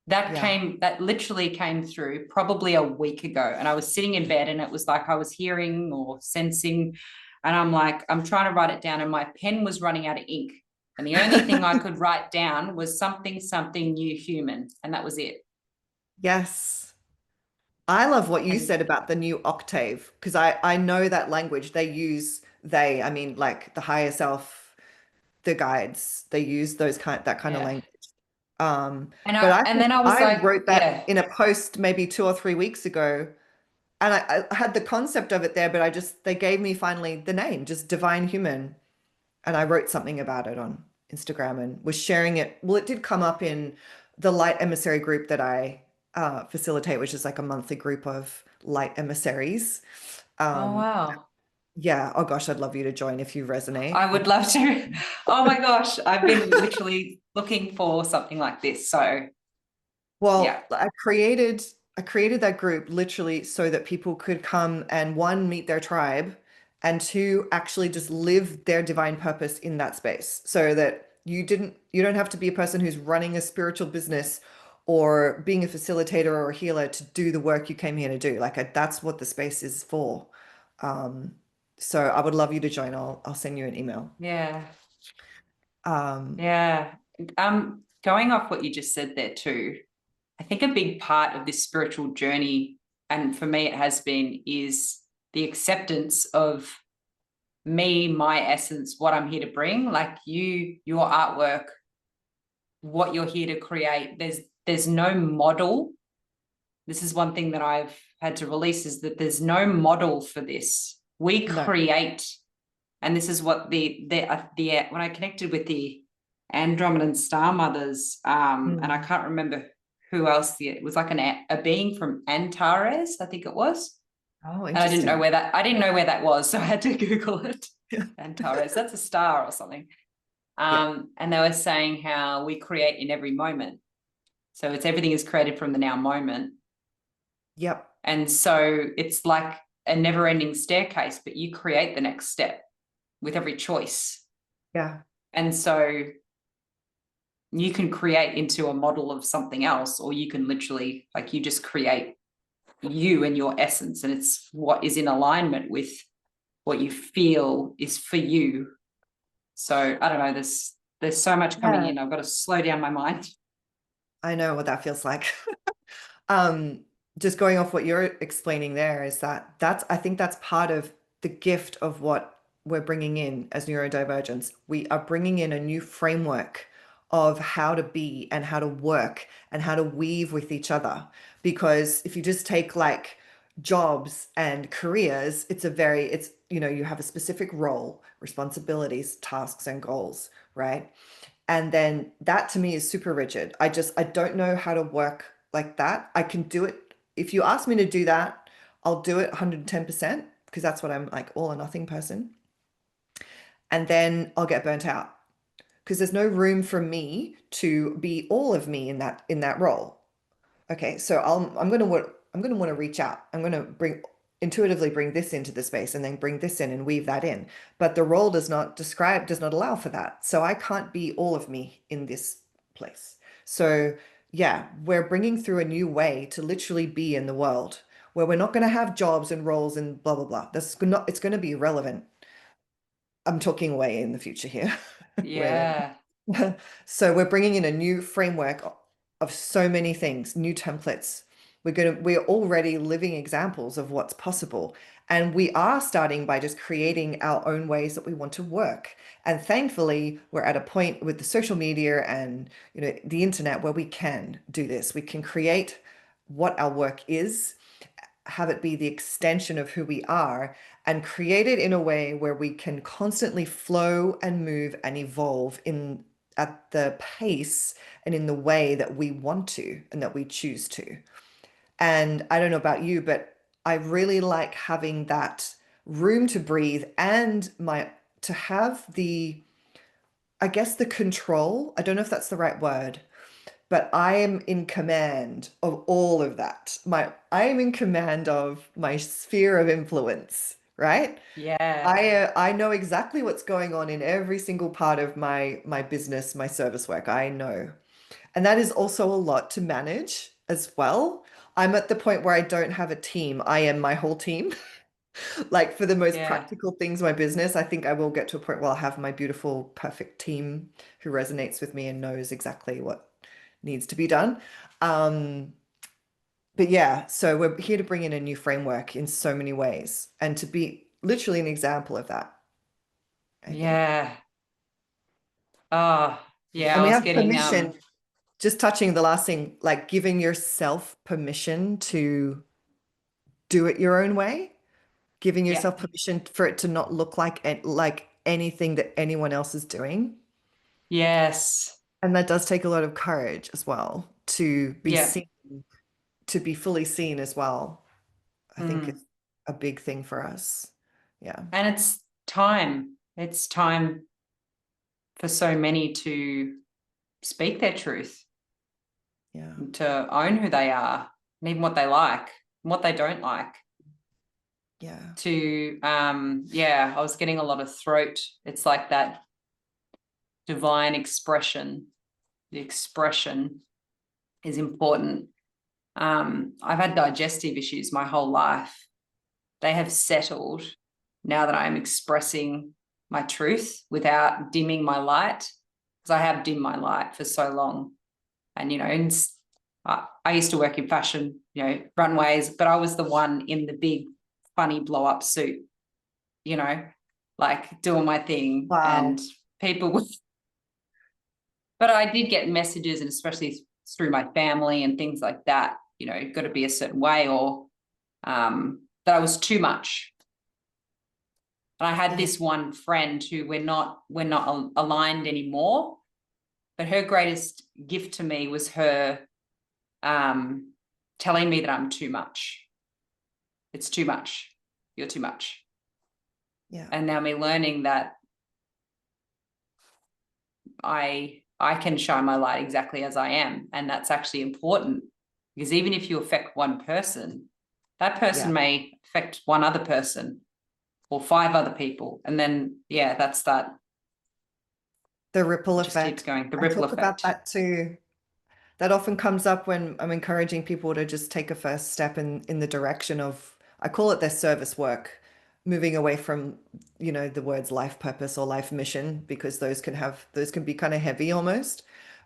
[SPEAKER 2] that literally came through probably a week ago. And I was sitting in bed and it was like I was hearing or sensing, and I'm like, I'm trying to write it down, and my pen was running out of ink. And the only thing I could write down was something new human. And that was it.
[SPEAKER 1] Yes. I love what you
[SPEAKER 2] And
[SPEAKER 1] said about the new octave because I know that language I mean like the higher self, the guides, they use that kind of
[SPEAKER 2] yeah.
[SPEAKER 1] language. But
[SPEAKER 2] And then I was
[SPEAKER 1] I
[SPEAKER 2] like,
[SPEAKER 1] wrote that
[SPEAKER 2] yeah.
[SPEAKER 1] in a post maybe 2 or 3 weeks ago, and I had the concept of it there, but they gave me finally the name, just divine human, and I wrote something about it on Instagram and was sharing it. Well, it did come up in the light emissary group that I facilitate, which is like a monthly group of light emissaries.
[SPEAKER 2] Oh,
[SPEAKER 1] Um,
[SPEAKER 2] wow.
[SPEAKER 1] yeah. Oh gosh, I'd love you to join if you resonate
[SPEAKER 2] I would
[SPEAKER 1] with.
[SPEAKER 2] love to. Oh my gosh. I've been literally looking for something like this. So yeah.
[SPEAKER 1] Well, I created that group literally so that people could come and one, meet their tribe, and two, actually just live their divine purpose in that space so that you don't have to be a person who's running a spiritual business or being a facilitator or a healer to do the work you came here to do. That's what the space is for. Um, so I would love you to join. I'll send you an email.
[SPEAKER 2] Yeah.
[SPEAKER 1] Um,
[SPEAKER 2] Yeah. Going off what you just said there too, I think a big part of this spiritual journey, and for me it has been, is the acceptance of me, my essence, what I'm here to bring. Like your artwork, what you're here to create. There's no model. This is one thing that I've had to release, is that there's no model for this. We
[SPEAKER 1] no.
[SPEAKER 2] create, and this is what the when I connected with the Andromedan star mothers, and I
[SPEAKER 1] Mm.
[SPEAKER 2] can't remember who else. It was like a being from Antares, I think it was.
[SPEAKER 1] Oh,
[SPEAKER 2] And
[SPEAKER 1] interesting.
[SPEAKER 2] I didn't know where that was, so I had to Google it.
[SPEAKER 1] Yeah.
[SPEAKER 2] Antares, that's a star or something.
[SPEAKER 1] Yeah.
[SPEAKER 2] And they were saying how we create in every moment. So everything is created from the now moment.
[SPEAKER 1] Yep.
[SPEAKER 2] And so it's like a never-ending staircase, but you create the next step with every choice.
[SPEAKER 1] Yeah.
[SPEAKER 2] And so you can create into a model of something else, or you can literally, like, you just create you and your essence, and it's what is in alignment with what you feel is for you. So I don't know, there's so much coming
[SPEAKER 1] Yeah.
[SPEAKER 2] in. I've got to slow down my mind.
[SPEAKER 1] I know what that feels like. Um, just going off what you're explaining there is I think that's part of the gift of what we're bringing in as neurodivergence. We are bringing in a new framework of how to be and how to work and how to weave with each other. Because if you just take like jobs and careers, you have a specific role, responsibilities, tasks, and goals, right? And then that to me is super rigid. I don't know how to work like that. I can do it. If you ask me to do that, I'll do it 110% because that's what I'm like, all or nothing person. And then I'll get burnt out because there's no room for me to be all of me in that role. Okay, so I'm going to want to reach out. I'm going to bring intuitively bring this into the space and then bring this in and weave that in. But the role does not allow for that. So I can't be all of me in this place. So yeah, we're bringing through a new way to literally be in the world where we're not going to have jobs and roles and blah, blah, blah. It's going to be irrelevant. I'm talking way in the future here. Where
[SPEAKER 2] Yeah.
[SPEAKER 1] so we're bringing in a new framework of so many things, new templates. We're already living examples of what's possible. And we are starting by just creating our own ways that we want to work. And thankfully, we're at a point with the social media and the internet where we can do this. We can create what our work is, have it be the extension of who we are, and create it in a way where we can constantly flow and move and evolve in at the pace and in the way that we want to and that we choose to. And I don't know about you, but I really like having that room to breathe and my to have the, I guess, the control. I don't know if that's the right word, but I am in command of all of that. I am in command of my sphere of influence, right?
[SPEAKER 2] Yeah.
[SPEAKER 1] I know exactly what's going on in every single part of my business, my service work. I know. And that is also a lot to manage as well. I'm at the point where I don't have a team. I am my whole team. Like for the most
[SPEAKER 2] Yeah.
[SPEAKER 1] practical things, my business, I think I will get to a point where I'll have my beautiful, perfect team who resonates with me and knows exactly what needs to be done. Um, but yeah, so we're here to bring in a new framework in so many ways and to be literally an example of that, I think.
[SPEAKER 2] Yeah. Oh, yeah.
[SPEAKER 1] And
[SPEAKER 2] I
[SPEAKER 1] we
[SPEAKER 2] was
[SPEAKER 1] have
[SPEAKER 2] getting
[SPEAKER 1] permission, just touching the last thing, like giving yourself permission to do it your own way, giving
[SPEAKER 2] yeah.
[SPEAKER 1] yourself permission for it to not look like anything that anyone else is doing.
[SPEAKER 2] Yes.
[SPEAKER 1] And that does take a lot of courage as well to be
[SPEAKER 2] Yeah.
[SPEAKER 1] seen, to be fully seen as well. I think
[SPEAKER 2] Mm.
[SPEAKER 1] it's a big thing for us. Yeah.
[SPEAKER 2] And it's time. It's time for so many to speak their truth,
[SPEAKER 1] Yeah.
[SPEAKER 2] to own who they are, and even what they like and what they don't like.
[SPEAKER 1] Yeah.
[SPEAKER 2] To yeah, I was getting a lot of throat. It's like that divine expression. The expression is important. I've had digestive issues my whole life. They have settled now that I'm expressing my truth without dimming my light, because I have dimmed my light for so long. And, I used to work in fashion, runways, but I was the one in the big, funny blow up suit, like doing my thing. And
[SPEAKER 1] Wow.
[SPEAKER 2] people would, but I did get messages, and especially through my family and things like that, got to be a certain way, or that I was too much. And I had
[SPEAKER 1] Yeah.
[SPEAKER 2] this one friend who we're not aligned anymore, but her greatest gift to me was her telling me that I'm too much. It's too much. You're too much.
[SPEAKER 1] Yeah.
[SPEAKER 2] And now me learning that I can shine my light exactly as I am, and that's actually important, because even if you affect one person, that person
[SPEAKER 1] Yeah.
[SPEAKER 2] may affect one other person or five other people, and then that's that.
[SPEAKER 1] The ripple
[SPEAKER 2] It just keeps
[SPEAKER 1] effect.
[SPEAKER 2] going. The
[SPEAKER 1] I
[SPEAKER 2] ripple
[SPEAKER 1] talk about
[SPEAKER 2] effect.
[SPEAKER 1] that too. That often comes up when I'm encouraging people to just take a first step in the direction of, I call it their service work, moving away from, the words life purpose or life mission, because those can be kind of heavy almost.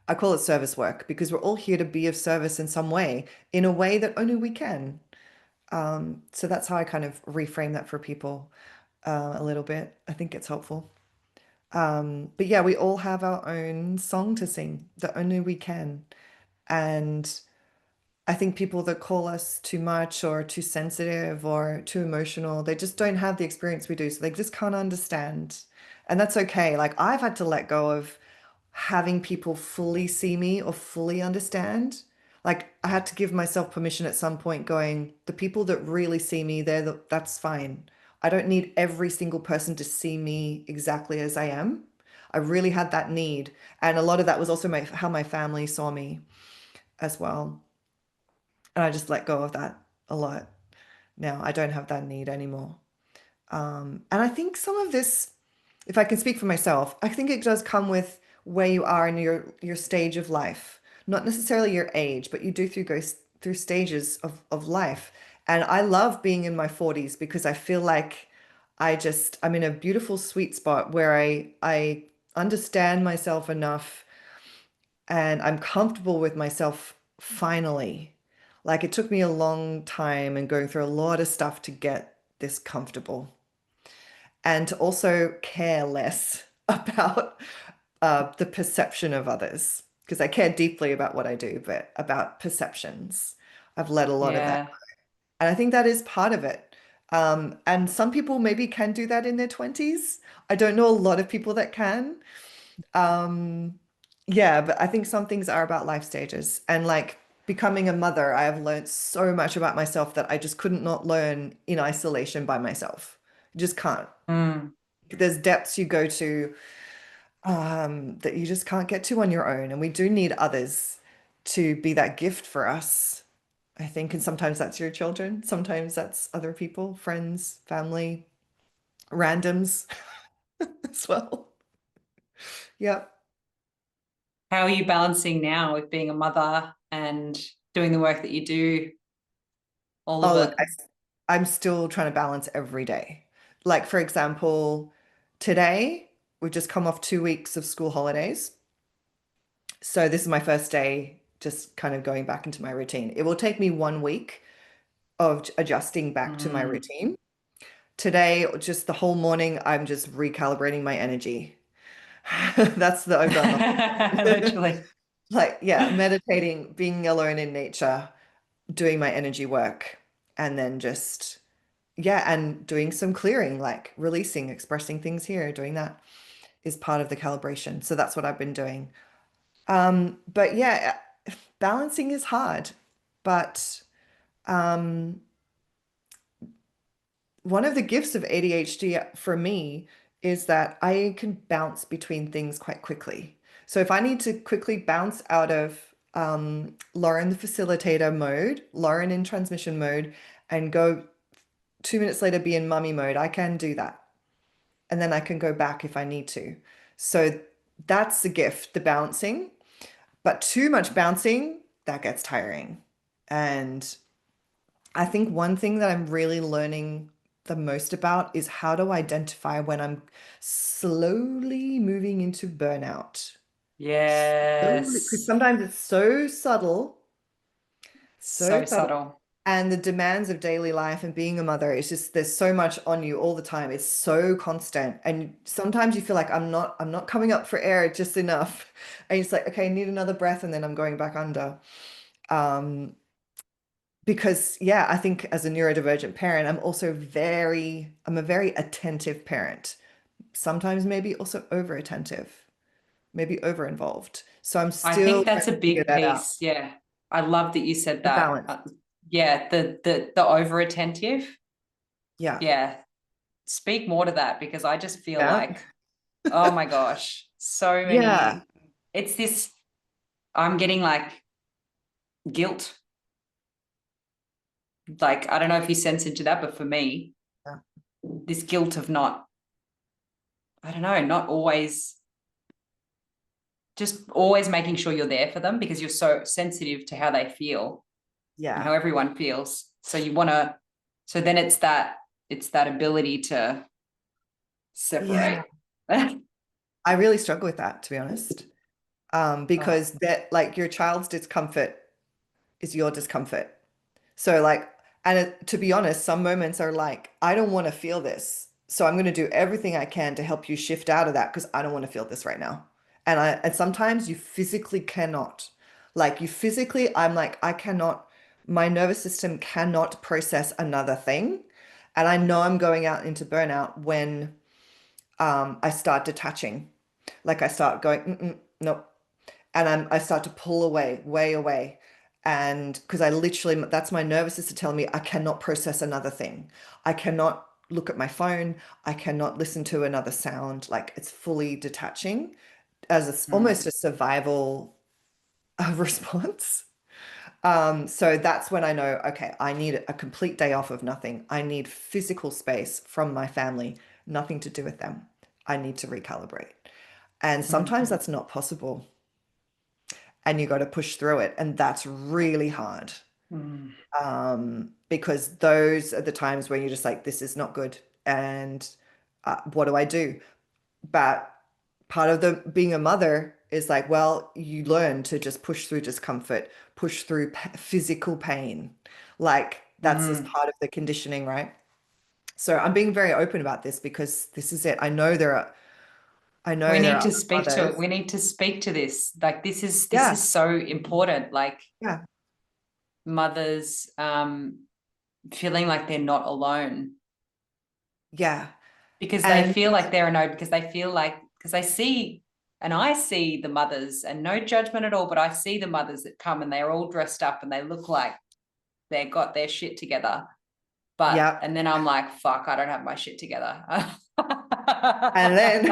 [SPEAKER 1] I call it service work because we're all here to be of service in some way, in a way that only we can. So that's how I kind of reframe that for people a little bit. I think it's helpful. But yeah, we all have our own song to sing that only we can. And I think people that call us too much or too sensitive or too emotional, they just don't have the experience we do. So they just can't understand. And that's okay. Like I've had to let go of having people fully see me or fully understand. Like I had to give myself permission at some point going, the people that really see me, that's fine. I don't need every single person to see me exactly as I am. I really had that need. And a lot of that was also how my family saw me as well. And I just let go of that a lot. now. I don't have that need anymore. And I think some of this, if I can speak for myself, I think it does come with where you are in your stage of life, not necessarily your age, but you do go through stages of life. And I love being in my 40s because I feel like I'm in a beautiful sweet spot where I understand myself enough and I'm comfortable with myself finally. Like it took me a long time and going through a lot of stuff to get this comfortable and to also care less about the perception of others because I care deeply about what I do, but about perceptions. I've let a lot of that.
[SPEAKER 2] Yeah.
[SPEAKER 1] And I think that is part of it. And some people maybe can do that in their 20s. I don't know a lot of people that can. Um, yeah, but I think some things are about life stages. And like becoming a mother, I have learned so much about myself that I just couldn't not learn in isolation by myself. Just can't.
[SPEAKER 2] Mm.
[SPEAKER 1] There's depths you go to that you just can't get to on your own. And we do need others to be that gift for us, I think. And sometimes that's your children, sometimes that's other people, friends, family, randoms as well. Yep.
[SPEAKER 2] How are you balancing now with being a mother and doing the work that you do, all of
[SPEAKER 1] Oh, look,
[SPEAKER 2] it?
[SPEAKER 1] I'm still trying to balance every day. Like, for example, today we've just come off 2 weeks of school holidays. So this is my first day just kind of going back into my routine. It will take me 1 week of adjusting back to my
[SPEAKER 2] Mm.
[SPEAKER 1] routine. Today, just the whole morning, I'm just recalibrating my energy. I've done the whole,
[SPEAKER 2] Literally.
[SPEAKER 1] like, yeah, meditating, being alone in nature, doing my energy work, and then just, yeah, and doing some clearing, like releasing, expressing things here, doing that is part of the calibration. So that's what I've been doing. But yeah, balancing is hard, but um, one of the gifts of ADHD for me is that I can bounce between things quite quickly. So if I need to quickly bounce out of Lauren the facilitator mode, Lauren in transmission mode, and go 2 minutes later be in mummy mode, I can do that. And then I can go back if I need to. So that's the gift, the bouncing. But too much bouncing, that gets tiring. And I think one thing that I'm really learning the most about is how to identify when I'm slowly moving into burnout. Slowly, because
[SPEAKER 2] Yes.
[SPEAKER 1] sometimes it's so subtle, so
[SPEAKER 2] So
[SPEAKER 1] subtle.
[SPEAKER 2] subtle.
[SPEAKER 1] And the demands of daily life and being a mother, it's just there's so much on you all the time. It's so constant. And sometimes you feel like I'm not coming up for air just enough. And it's like, okay, I need another breath, and then I'm going back under. Um, because yeah, I think as a neurodivergent parent, I'm a very attentive parent. Sometimes maybe also over attentive, maybe over involved. So I'm
[SPEAKER 2] I
[SPEAKER 1] still
[SPEAKER 2] think
[SPEAKER 1] trying
[SPEAKER 2] that's a
[SPEAKER 1] to figure
[SPEAKER 2] big
[SPEAKER 1] that out.
[SPEAKER 2] piece. Yeah. I love that you said
[SPEAKER 1] The
[SPEAKER 2] that.
[SPEAKER 1] balance.
[SPEAKER 2] Yeah, the over attentive.
[SPEAKER 1] Yeah.
[SPEAKER 2] Yeah. Speak more to that because I just feel
[SPEAKER 1] Yeah.
[SPEAKER 2] like, oh my gosh, so
[SPEAKER 1] Yeah.
[SPEAKER 2] many. It's this, I'm getting like guilt. Like, I don't know if you sense into that, but for me,
[SPEAKER 1] Yeah.
[SPEAKER 2] this guilt of not, I don't know, not always, just always making sure you're there for them because you're so sensitive to how they feel and
[SPEAKER 1] Yeah.
[SPEAKER 2] how everyone feels. So you want to, so then it's that ability to
[SPEAKER 1] Yeah.
[SPEAKER 2] separate.
[SPEAKER 1] I really struggle with that, to be honest.
[SPEAKER 2] Oh,
[SPEAKER 1] Because that like your child's discomfort is your discomfort. So like, and to be honest, some moments are like, I don't want to feel this. So I'm going to do everything I can to help you shift out of that because I don't want to feel this right now. And sometimes you physically cannot. Like you physically, I'm like, I cannot, my nervous system cannot process another thing. And I know I'm going out into burnout when I start detaching. Like I start going, no, and I start to pull away, way away. And because I literally, that's my nervous system telling me I cannot process another thing. I cannot look at my phone. I cannot listen to another sound. Like it's fully detaching as
[SPEAKER 2] mm.
[SPEAKER 1] almost a survival response. So that's when I know, okay, I need a complete day off of nothing. I need physical space from my family, nothing to do with them. I need to recalibrate. And sometimes
[SPEAKER 2] Mm.
[SPEAKER 1] that's not possible. And you got to push through it. And that's really hard.
[SPEAKER 2] Mm.
[SPEAKER 1] Because those are the times when you're just like, this is not good. And what do I do? But part of the being a mother is like, well, you learn to just push through discomfort, push through physical pain. Like that's just
[SPEAKER 2] Mm.
[SPEAKER 1] part of the conditioning, right? So I'm being very open about this because this is it. I
[SPEAKER 2] We
[SPEAKER 1] know there
[SPEAKER 2] need
[SPEAKER 1] are
[SPEAKER 2] to
[SPEAKER 1] other
[SPEAKER 2] speak to it.
[SPEAKER 1] mothers.
[SPEAKER 2] We need to speak to this. Like this
[SPEAKER 1] Yeah,
[SPEAKER 2] is so important. Like
[SPEAKER 1] yeah,
[SPEAKER 2] mothers feeling like they're not alone
[SPEAKER 1] yeah.
[SPEAKER 2] because they
[SPEAKER 1] And
[SPEAKER 2] feel like they're no, because they feel like because they see and I see the mothers and no judgment at all, but I see the mothers that come and they're all dressed up and they look like they got their shit together. But
[SPEAKER 1] yeah.
[SPEAKER 2] and then I'm like, fuck, I don't have my shit together.
[SPEAKER 1] And then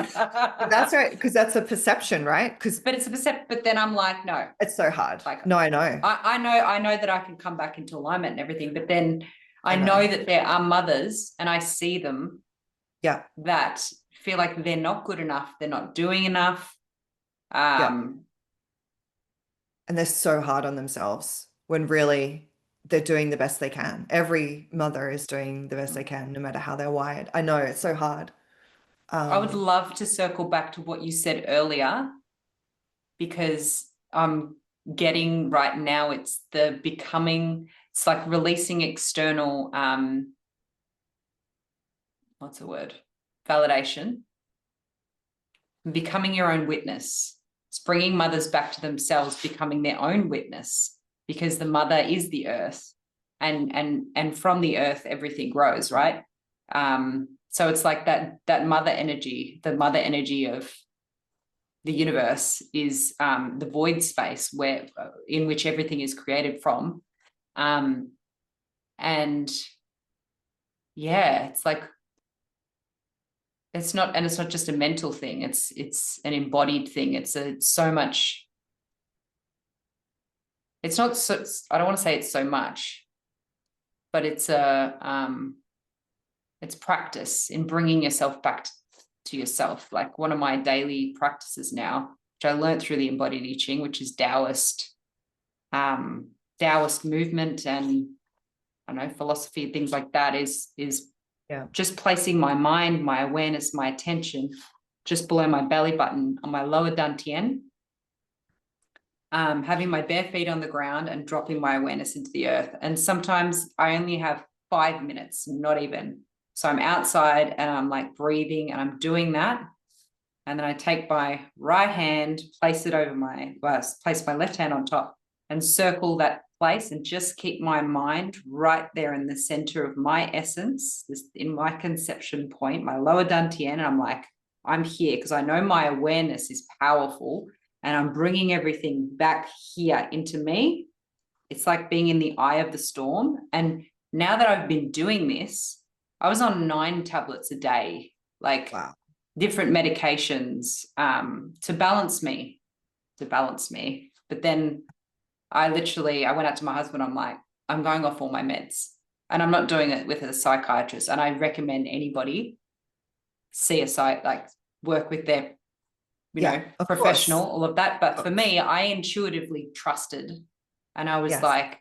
[SPEAKER 1] that's right, because that's a perception, right? Because
[SPEAKER 2] But it's a percept. But then I'm like, no,
[SPEAKER 1] it's so hard.
[SPEAKER 2] like
[SPEAKER 1] No, I know.
[SPEAKER 2] I know that I can come back into alignment and everything. But then I
[SPEAKER 1] I
[SPEAKER 2] know
[SPEAKER 1] know.
[SPEAKER 2] that there are mothers, and I see them
[SPEAKER 1] Yeah,
[SPEAKER 2] that feel like they're not good enough, they're not doing enough.
[SPEAKER 1] yeah.
[SPEAKER 2] Um,
[SPEAKER 1] And they're so hard on themselves when really they're doing the best they can. Every mother is doing the best they can, no matter how they're wired. I know it's so hard.
[SPEAKER 2] I would
[SPEAKER 1] Um,
[SPEAKER 2] love to circle back to what you said earlier because I'm getting right now. It's the becoming. It's like releasing external. What's the word? Validation. Becoming your own witness. It's bringing mothers back to themselves, becoming their own witness, because the mother is the earth, and from the earth everything grows, right? So it's like that mother energy, the mother energy of the universe is the void space where in which everything is created from, and yeah, it's like it's not, and it's not just a mental thing, it's an embodied thing. It's so much. It's not so, I don't want to say it's so much, but it's practice in bringing yourself back to yourself. Like one of my daily practices now, which I learned through the embodied I Ching, which is Taoist movement, and I don't know, philosophy, things like that, is
[SPEAKER 1] yeah.
[SPEAKER 2] just placing my mind, my awareness, my attention just below my belly button on my lower dantian, having my bare feet on the ground and dropping my awareness into the earth. And sometimes I only have 5 minutes, not even. So I'm outside and I'm like breathing and I'm doing that. And then I take my right hand, place my left hand on top and circle that place and just keep my mind right there in the center of my essence, this in my conception point, my lower dantian. And I'm like, I'm here because I know my awareness is powerful and I'm bringing everything back here into me. It's like being in the eye of the storm. And now that I've been doing this, I was on 9 tablets a day, like
[SPEAKER 1] Wow.
[SPEAKER 2] different medications to balance me, But then I went out to my husband. I'm like, I'm going off all my meds and I'm not doing it with a psychiatrist. And I recommend anybody see a like work with their,
[SPEAKER 1] Yeah, of
[SPEAKER 2] professional,
[SPEAKER 1] course.
[SPEAKER 2] all of that. But for me, I intuitively trusted and I was
[SPEAKER 1] Yes.
[SPEAKER 2] like,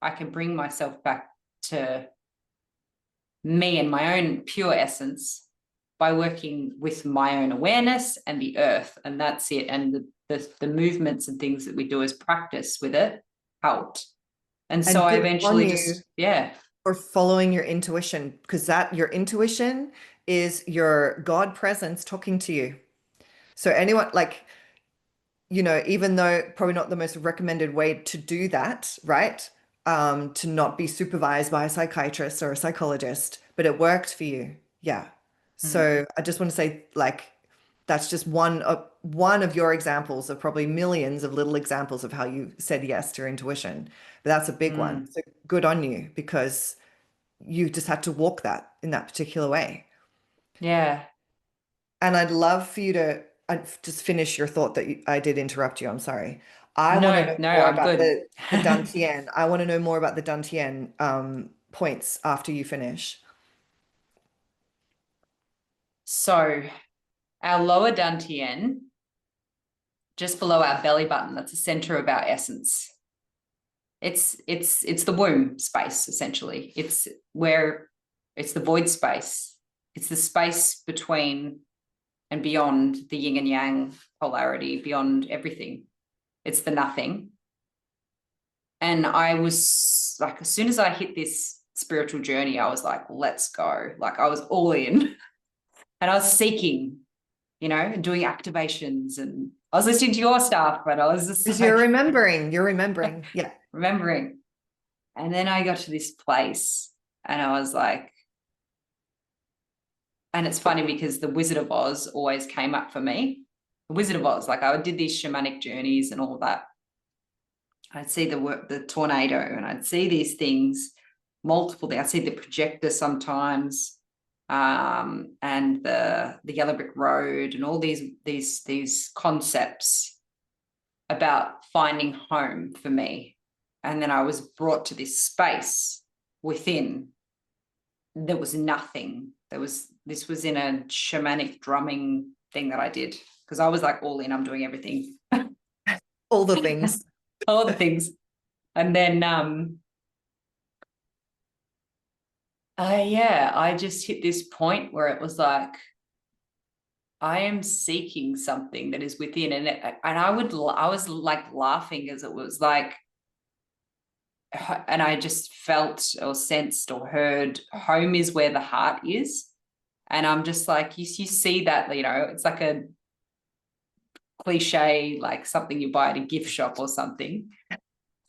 [SPEAKER 2] I can bring myself back to me and my own pure essence by working with my own awareness and the earth. And that's it. And the movements and things that we do as practice with it helped. And so
[SPEAKER 1] And
[SPEAKER 2] I
[SPEAKER 1] good on
[SPEAKER 2] eventually
[SPEAKER 1] you
[SPEAKER 2] just, yeah.
[SPEAKER 1] for following your intuition, because that your intuition is your God presence talking to you. So anyone like, even though probably not the most recommended way to do that, right? To not be supervised by a psychiatrist or a psychologist, but it worked for you. Yeah.
[SPEAKER 2] Mm,
[SPEAKER 1] So I just want to say, like, that's just one of your examples of probably millions of little examples of how you said yes to your intuition. But that's a big one.
[SPEAKER 2] mm,
[SPEAKER 1] So good on you because you just had to walk that in that particular way.
[SPEAKER 2] yeah.
[SPEAKER 1] And I'd love for you to just finish your thought that I did interrupt you. I'm sorry. I want to
[SPEAKER 2] No,
[SPEAKER 1] know
[SPEAKER 2] no,
[SPEAKER 1] more
[SPEAKER 2] I'm
[SPEAKER 1] about
[SPEAKER 2] good.
[SPEAKER 1] the Dantian. I want to know more about the Dantian points after you finish.
[SPEAKER 2] So our lower dantian, just below our belly button, that's the center of our essence. It's the womb space, essentially. It's the void space. It's the space between and beyond the yin and yang polarity, beyond everything. It's the nothing. And I was like, as soon as I hit this spiritual journey, I was like, let's go. Like, I was all in. And I was seeking, and doing activations, and I was listening to your stuff, but I was just
[SPEAKER 1] Because
[SPEAKER 2] like
[SPEAKER 1] you're remembering. Yeah.
[SPEAKER 2] remembering. And then I got to this place and I was like, and it's funny because the Wizard of Oz always came up for me. The Wizard of Oz, like I did these shamanic journeys and all of that. I'd see the tornado, and I'd see these things, multiple things. I'd see the projector sometimes, and the yellow brick road, and all these concepts about finding home for me. And then I was brought to this space within. There was nothing. This was in a shamanic drumming thing that I did, because I was like all in. I'm doing everything,
[SPEAKER 1] All the things.
[SPEAKER 2] all the things. And then I just hit this point where it was like, I am seeking something that is within, and I was like laughing, as it was like, and I just felt or sensed or heard, home is where the heart is. And I'm just like, you see that, it's like a cliche, like something you buy at a gift shop or something.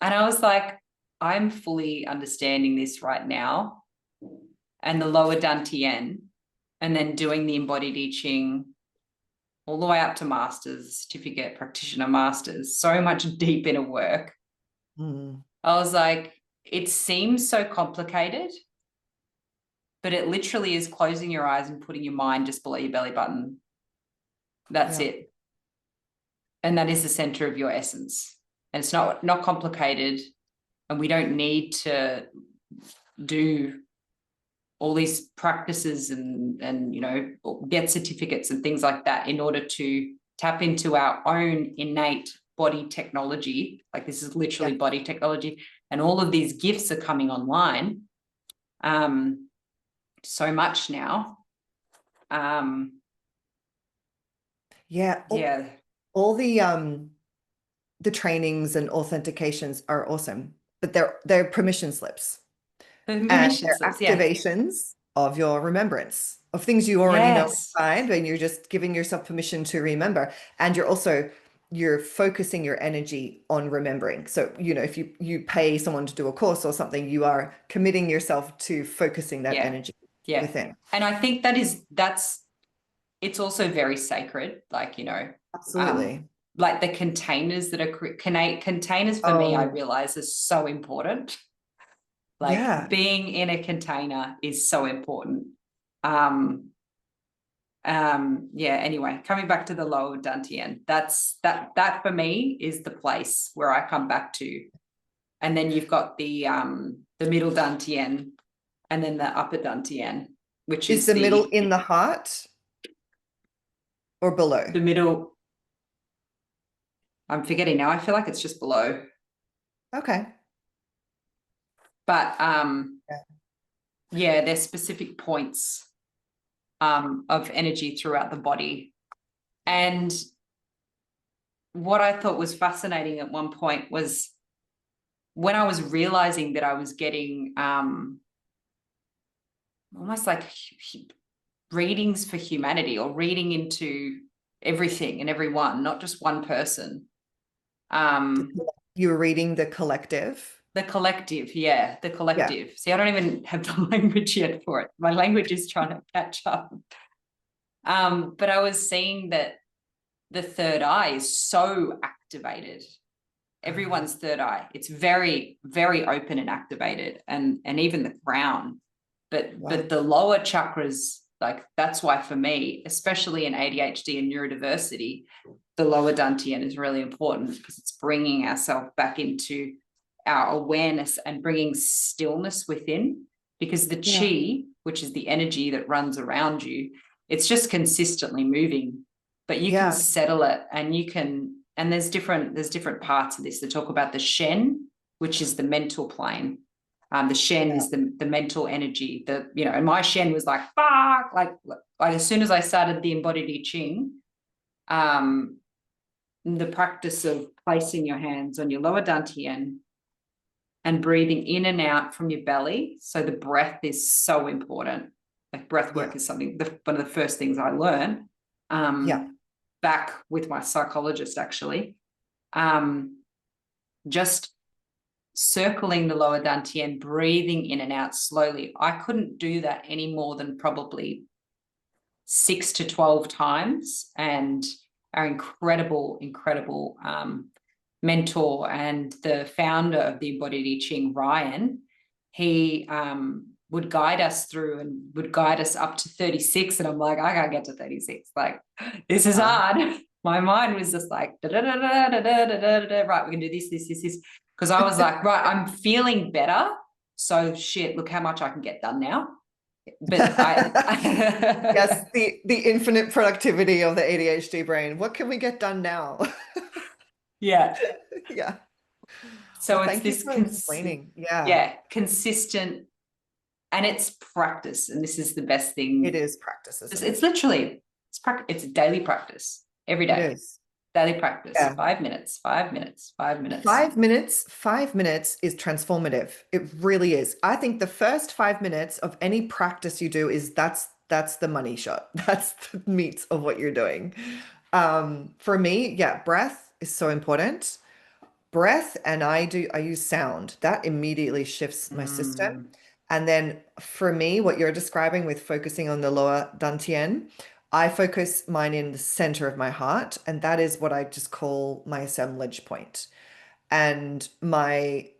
[SPEAKER 2] And I was like, I'm fully understanding this right now. And the lower dantian, and then doing the embodied I Ching all the way up to masters, certificate, practitioner, masters, so much deep inner work. I was like, it seems so complicated, but it literally is closing your eyes and putting your mind just below your belly button. That's it. And that is the center of your essence. And it's not complicated. And we don't need to do all these practices and get certificates and things like that in order to tap into our own innate body technology. Like, this is literally body technology, and all of these gifts are coming online so much now.
[SPEAKER 1] All the trainings and authentications are awesome, but they're permission slips. And they're activations of your remembrance of things you already know inside, and you're just giving yourself permission to remember. And you're focusing your energy on remembering. So, if you pay someone to do a course or something, you are committing yourself to focusing that energy within.
[SPEAKER 2] And I think it's also very sacred, like,
[SPEAKER 1] absolutely.
[SPEAKER 2] Like the containers that are containers for me, I realize is so important. Like being in a container is so important. Anyway, coming back to the lower dantian, that for me is the place where I come back to. And then you've got the middle dantian, and then the upper dantian, which is
[SPEAKER 1] the middle in the heart or below?
[SPEAKER 2] The middle, I'm forgetting now. I feel like it's just below.
[SPEAKER 1] Okay.
[SPEAKER 2] But there's specific points of energy throughout the body. And what I thought was fascinating at one point was when I was realizing that I was getting almost like readings for humanity, or reading into everything and everyone, not just one person.
[SPEAKER 1] You were reading the collective?
[SPEAKER 2] The collective, the collective. Yeah. See, I don't even have the language yet for it. My language is trying to catch up. But I was seeing that the third eye is so activated. Everyone's third eye. It's very, very open and activated, and even the crown. But the lower chakras, like, that's why for me, especially in ADHD and neurodiversity, the lower dantian is really important, because it's bringing ourselves back into our awareness and bringing stillness within, because the chi, which is the energy that runs around you, it's just consistently moving, but you can settle it, and you can, and there's different parts of this. They talk about the shen, which is the mental plane. The shen is the mental energy, and my shen was like, fuck, like as soon as I started the embodied I Ching, the practice of placing your hands on your lower dantian and breathing in and out from your belly. So the breath is so important. Like, breath work is something, one of the first things I learned back with my psychologist, actually. Just circling the lower dantian, breathing in and out slowly. I couldn't do that any more than probably 6 to 12 times. And our incredible mentor and the founder of the embodied I Ching, Ryan, he would guide us through and would guide us up to 36. And I'm like, I can't get to 36. Like, this is hard. My mind was just like, right, we can do this. Because I was like, right, I'm feeling better. So shit, look how much I can get done now. But
[SPEAKER 1] yes, the infinite productivity of the ADHD brain. What can we get done now?
[SPEAKER 2] Yeah. So
[SPEAKER 1] well,
[SPEAKER 2] it's
[SPEAKER 1] this explaining.
[SPEAKER 2] Consistent, and it's practice. And this is the best thing.
[SPEAKER 1] It is practice.
[SPEAKER 2] It's literally, it's daily practice every day.
[SPEAKER 1] It is.
[SPEAKER 2] Daily practice. 5 minutes. 5 minutes. 5 minutes.
[SPEAKER 1] 5 minutes is transformative. It really is. I think the first 5 minutes of any practice you do is that's the money shot. That's the meat of what you're doing. For me, breath is so important. Breath, and I use sound. That immediately shifts my system. And then for me, what you're describing with focusing on the lower dantian, I focus mine in the center of my heart, and that is what I just call my assemblage point. And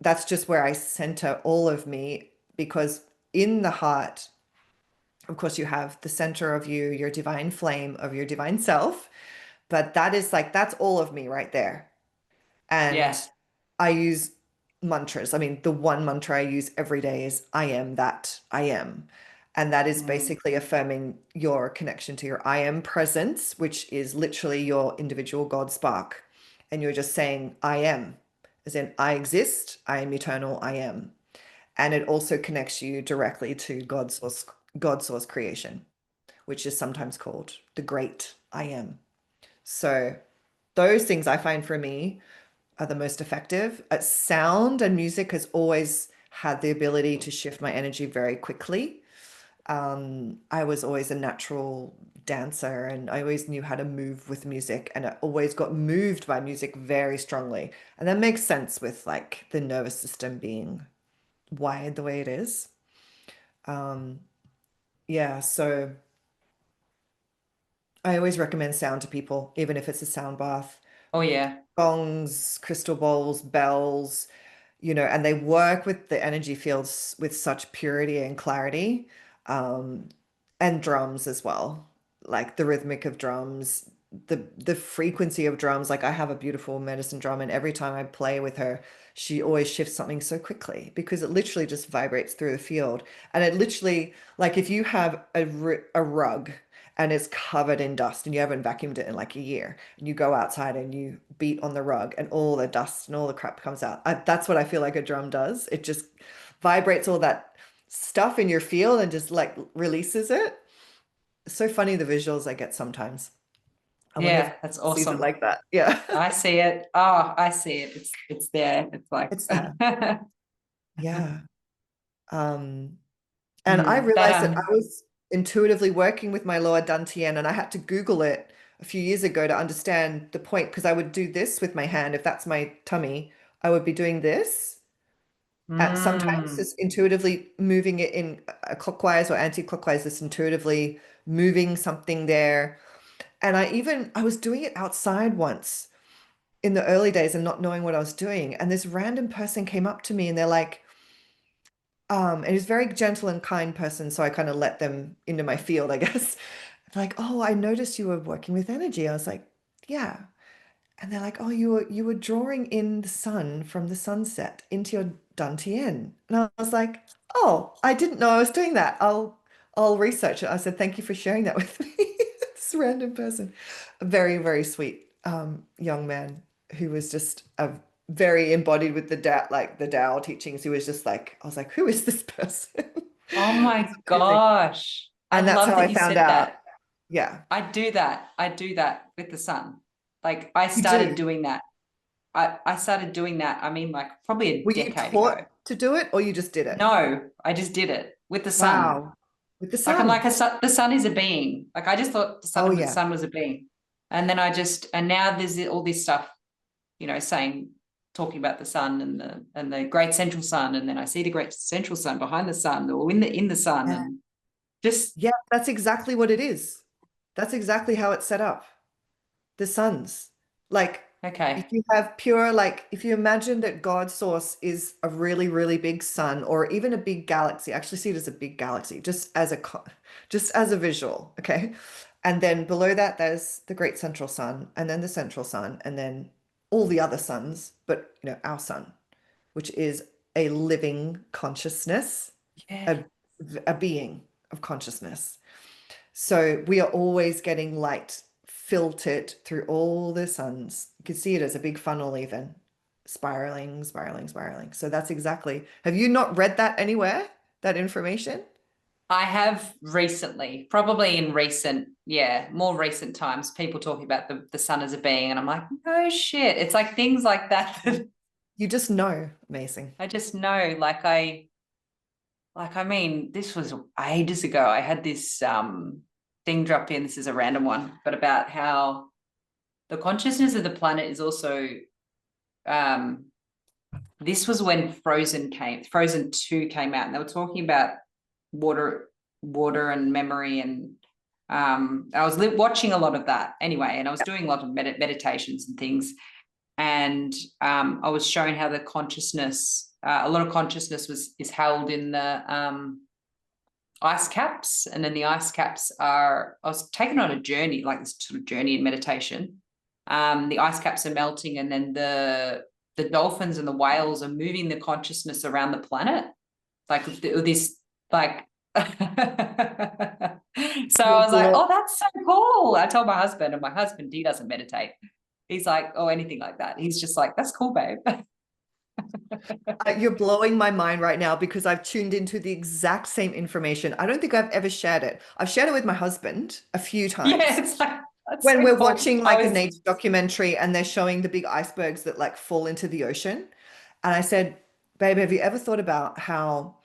[SPEAKER 1] that's just where I center all of me, because in the heart, of course, you have the center of you, your divine flame of your divine self, but that is like, that's all of me right there. And I use mantras. I mean, the one mantra I use every day is I am that I am. And that is basically affirming your connection to your I am presence, which is literally your individual God spark. And you're just saying, I am, as in I exist, I am eternal, I am. And it also connects you directly to God's source creation, which is sometimes called the great I am. So those things I find for me are the most effective. Sound and music has always had the ability to shift my energy very quickly. I was always a natural dancer, and I always knew how to move with music, and I always got moved by music very strongly. And that makes sense with like the nervous system being wired the way it is. So I always recommend sound to people, even if it's a sound bath.
[SPEAKER 2] Oh yeah.
[SPEAKER 1] Gongs, crystal bowls, bells, and they work with the energy fields with such purity and clarity. And drums as well, like the rhythmic of drums, the frequency of drums. Like, I have a beautiful medicine drum, and every time I play with her, she always shifts something so quickly, because it literally just vibrates through the field. And it literally, like, if you have a rug and it's covered in dust and you haven't vacuumed it in like a year, and you go outside and you beat on the rug and all the dust and all the crap comes out, that's what I feel like a drum does. It just vibrates all that stuff in your field and just like releases it. It's so funny, the visuals I get sometimes.
[SPEAKER 2] That's awesome.
[SPEAKER 1] Like that. Yeah.
[SPEAKER 2] I see it. Oh, I see it. It's there. It's like,
[SPEAKER 1] it's there. Yeah. And I realized that I was intuitively working with my lower dantian, and I had to Google it a few years ago to understand the point, because I would do this with my hand. If that's my tummy, I would be doing this. Sometimes just intuitively moving it in clockwise or anti-clockwise, just intuitively moving something there. And I was doing it outside once in the early days and not knowing what I was doing. And this random person came up to me and they're like, And he's a very gentle and kind person, so I kind of let them into my field, I guess. Like, oh, I noticed you were working with energy. I was like, yeah. And they're like, oh, you were drawing in the sun from the sunset into your dantian. And I was like, oh, I didn't know I was doing that. I'll research it. I said, thank you for sharing that with me. This random person. A very, very sweet young man who was just a very embodied with the Tao, like the Tao teachings. He was just like, I was like, who is this person?
[SPEAKER 2] Oh my
[SPEAKER 1] It's amazing.
[SPEAKER 2] gosh. I
[SPEAKER 1] And that's
[SPEAKER 2] love
[SPEAKER 1] how
[SPEAKER 2] that
[SPEAKER 1] I
[SPEAKER 2] you
[SPEAKER 1] found
[SPEAKER 2] said
[SPEAKER 1] out.
[SPEAKER 2] that.
[SPEAKER 1] Yeah,
[SPEAKER 2] I do that. I do that with the sun. Like I
[SPEAKER 1] you
[SPEAKER 2] started
[SPEAKER 1] do.
[SPEAKER 2] doing that. I started doing that, I mean, like probably a
[SPEAKER 1] Were you
[SPEAKER 2] decade ago.
[SPEAKER 1] taught to do it or you just did it?
[SPEAKER 2] No, I just did it with the sun.
[SPEAKER 1] Wow. With the
[SPEAKER 2] Like I'm
[SPEAKER 1] sun.
[SPEAKER 2] like the sun is a being. Like I just thought
[SPEAKER 1] Oh,
[SPEAKER 2] the
[SPEAKER 1] yeah.
[SPEAKER 2] sun was a being. And then and now there's all this stuff, talking about the sun and the great central sun. And then I see the great central sun behind the sun or in the sun
[SPEAKER 1] Yeah.
[SPEAKER 2] and just,
[SPEAKER 1] Yeah, that's exactly what it is. That's exactly how it's set up. The suns. Like, if
[SPEAKER 2] okay.
[SPEAKER 1] you have pure, like, if you imagine that God's source is a really, really big sun or even a big galaxy, actually see it as a big galaxy, just as a visual, okay? And then below that, there's the great central sun, and then the central sun, and then all the other suns, but our sun, which is a living consciousness,
[SPEAKER 2] Yeah.
[SPEAKER 1] a, a being of consciousness. So we are always getting light filtered through all the suns. You can see it as a big funnel, even spiraling, spiraling, spiraling. So that's exactly. Have you not read that anywhere, that information?
[SPEAKER 2] I have recently, probably in more recent times, people talking about the sun as a being, and I'm like, no shit. It's like things like that that
[SPEAKER 1] You just know. Amazing.
[SPEAKER 2] I just know. I mean, this was ages ago. I had this thing dropped in. This is a random one, but about how the consciousness of the planet is also um this was when Frozen 2 came out, and they were talking about water, water and memory. And I was watching a lot of that anyway, and I was doing a lot of meditations and things. And I was showing how the consciousness, a lot of consciousness is held in the ice caps. And then the ice caps I was taken on a journey, like this sort of journey in meditation. The ice caps are melting, and then the dolphins and the whales are moving the consciousness around the planet, like this, like. So I
[SPEAKER 1] You're
[SPEAKER 2] was like,
[SPEAKER 1] blow
[SPEAKER 2] oh, that's so cool. I told my husband, and my husband, he doesn't meditate. He's like, oh, anything like that. He's just like, that's cool, babe.
[SPEAKER 1] you're blowing my mind right now because I've tuned into the exact same information. I don't think I've ever shared it. I've shared it with my husband a few
[SPEAKER 2] Yeah,
[SPEAKER 1] times.
[SPEAKER 2] it's like, that's
[SPEAKER 1] When
[SPEAKER 2] so
[SPEAKER 1] we're
[SPEAKER 2] cool.
[SPEAKER 1] watching
[SPEAKER 2] I
[SPEAKER 1] like a
[SPEAKER 2] was,
[SPEAKER 1] nature documentary and they're showing the big icebergs that like fall into the ocean. And I said, babe, have you ever thought about how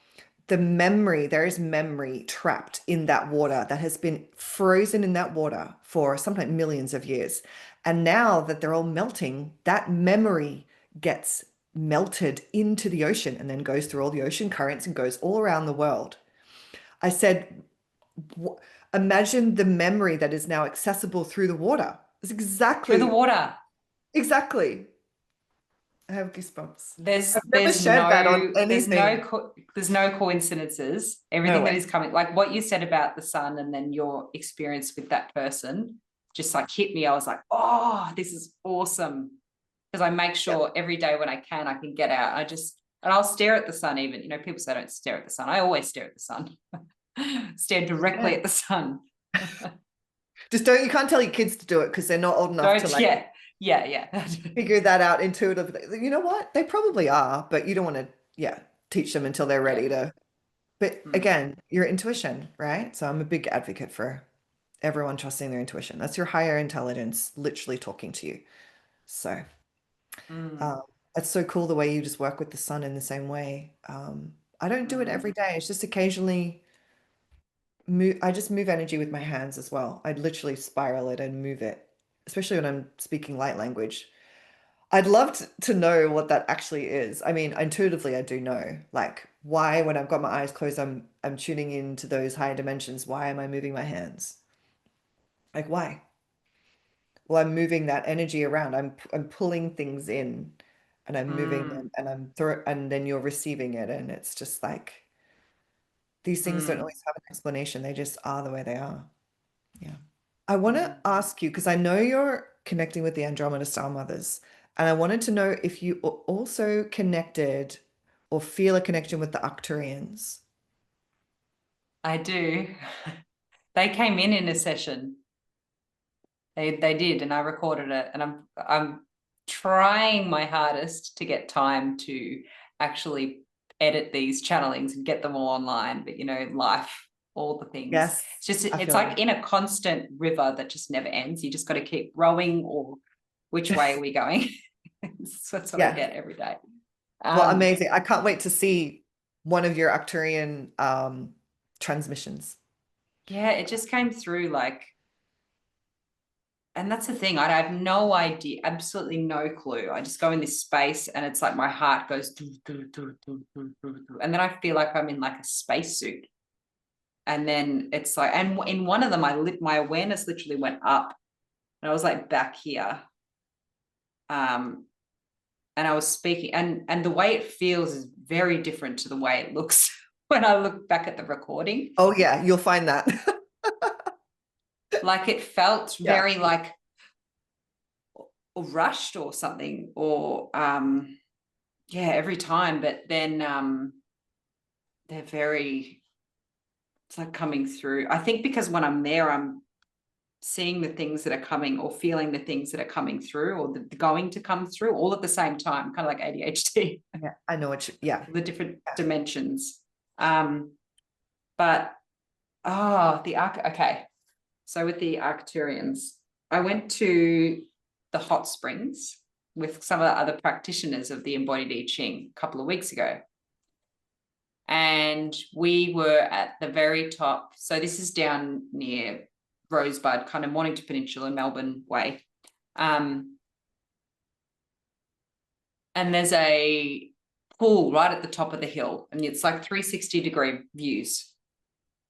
[SPEAKER 1] there is memory trapped in that water that has been frozen in that water for sometimes millions of years. And now that they're all melting, that memory gets melted into the ocean and then goes through all the ocean currents and goes all around the world. I said, imagine the memory that is now accessible through the water. It's
[SPEAKER 2] through the
[SPEAKER 1] exactly,
[SPEAKER 2] water.
[SPEAKER 1] exactly. I have goosebumps.
[SPEAKER 2] There's
[SPEAKER 1] I've never
[SPEAKER 2] there's
[SPEAKER 1] shared that on
[SPEAKER 2] no there's no
[SPEAKER 1] anything.
[SPEAKER 2] co- there's no coincidences.
[SPEAKER 1] No
[SPEAKER 2] Everything that
[SPEAKER 1] way.
[SPEAKER 2] is coming, like what you said about the sun, and then your experience with that person, just like hit me. I was like, oh, this is awesome. Because I make
[SPEAKER 1] Yep.
[SPEAKER 2] sure every day when I can get out. And I'll stare at the sun. Even, people say don't stare at the sun. I always stare at the sun. Stare directly
[SPEAKER 1] Yeah.
[SPEAKER 2] at the sun.
[SPEAKER 1] Just don't, you can't tell your kids to do it because they're not old enough to
[SPEAKER 2] Don't,
[SPEAKER 1] like
[SPEAKER 2] yeah.
[SPEAKER 1] figure that out intuitively. You know what? They probably are, but you don't want to, yeah, teach them until they're
[SPEAKER 2] Yeah.
[SPEAKER 1] ready to. But
[SPEAKER 2] Mm,
[SPEAKER 1] again, your intuition, right? So I'm a big advocate for everyone trusting their intuition. That's your higher intelligence literally talking to you. So
[SPEAKER 2] mm,
[SPEAKER 1] um, it's so cool the way you just work with the sun in the same way. I don't do it
[SPEAKER 2] mm,
[SPEAKER 1] every day. It's just occasionally move. I just move energy with my hands as well. I literally spiral it and move it, especially when I'm speaking light language. I'd love to know what that actually is. I mean, intuitively, I do know, like, why when I've got my eyes closed, I'm tuning into those higher dimensions. Why am I moving my hands? Like, why? Well, I'm moving that energy around. I'm pulling things in, and I'm moving
[SPEAKER 2] mm.
[SPEAKER 1] them, and and then you're receiving it, and it's just like. These things don't always have an explanation. They just are the way they are. Yeah. I want to ask you, because I know you're connecting with the Andromeda Star Mothers, and I wanted to know if you are also connected or feel a connection with the Arcturians.
[SPEAKER 2] I do. They came in a session. They did, and I recorded it, and I'm trying my hardest to get time to actually edit these channelings and get them all online. But life, all the things.
[SPEAKER 1] Yes,
[SPEAKER 2] It's like in a constant river that just never ends. You just got to keep rowing, or which way are we going? That's what I get every day.
[SPEAKER 1] Well, amazing. I can't wait to see one of your Arcturian transmissions.
[SPEAKER 2] Yeah, it just came through and that's the thing. I have no idea, absolutely no clue. I just go in this space and it's like my heart goes doo, doo, doo, doo, doo, doo, doo. And then I feel like I'm in like a spacesuit. And then it's like, and in one of them, my awareness literally went up and I was like back here. And I was speaking, and the way it feels is very different to the way it looks when I look back at the recording.
[SPEAKER 1] Oh yeah, you'll find that.
[SPEAKER 2] Like it felt very like rushed or something, or every time. But then they're very, it's like coming through. I think because when I'm there, I'm seeing the things that are coming or feeling the things that are coming through or going to come through all at the same time, kind of like ADHD.
[SPEAKER 1] Yeah, I know what
[SPEAKER 2] the different dimensions. But okay. So with the Arcturians, I went to the hot springs with some of the other practitioners of the embodied I Ching a couple of weeks ago. And we were at the very top. So this is down near Rosebud, kind of Mornington Peninsula, Melbourne way. And there's a pool right at the top of the hill, and it's like 360-degree views.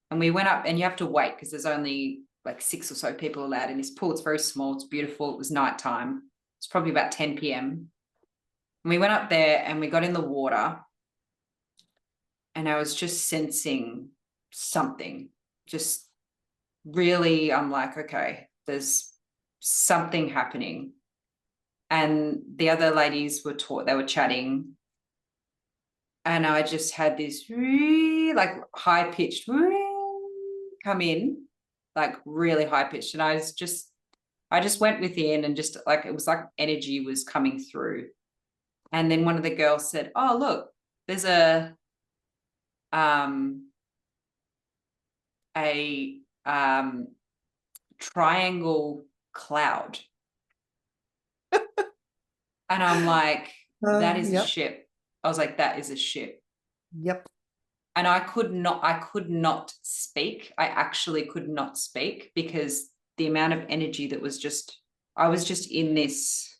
[SPEAKER 2] And we went up, and you have to wait because there's only like 6 or so people allowed in this pool. It's very small. It's beautiful. It was nighttime. It's probably about 10 p.m. And we went up there and we got in the water, and I was just sensing something. Just really, I'm like, okay, there's something happening. And the other ladies they were chatting. And I just had this really like high-pitched come in, like really high-pitched. And I just went within and just like, it was like energy was coming through. And then one of the girls said, oh, look, there's a triangle cloud. And I'm like, that is a ship. I was like, that is a ship.
[SPEAKER 1] Yep.
[SPEAKER 2] And I could not speak. I actually could not speak because the amount of energy that was I was just in this,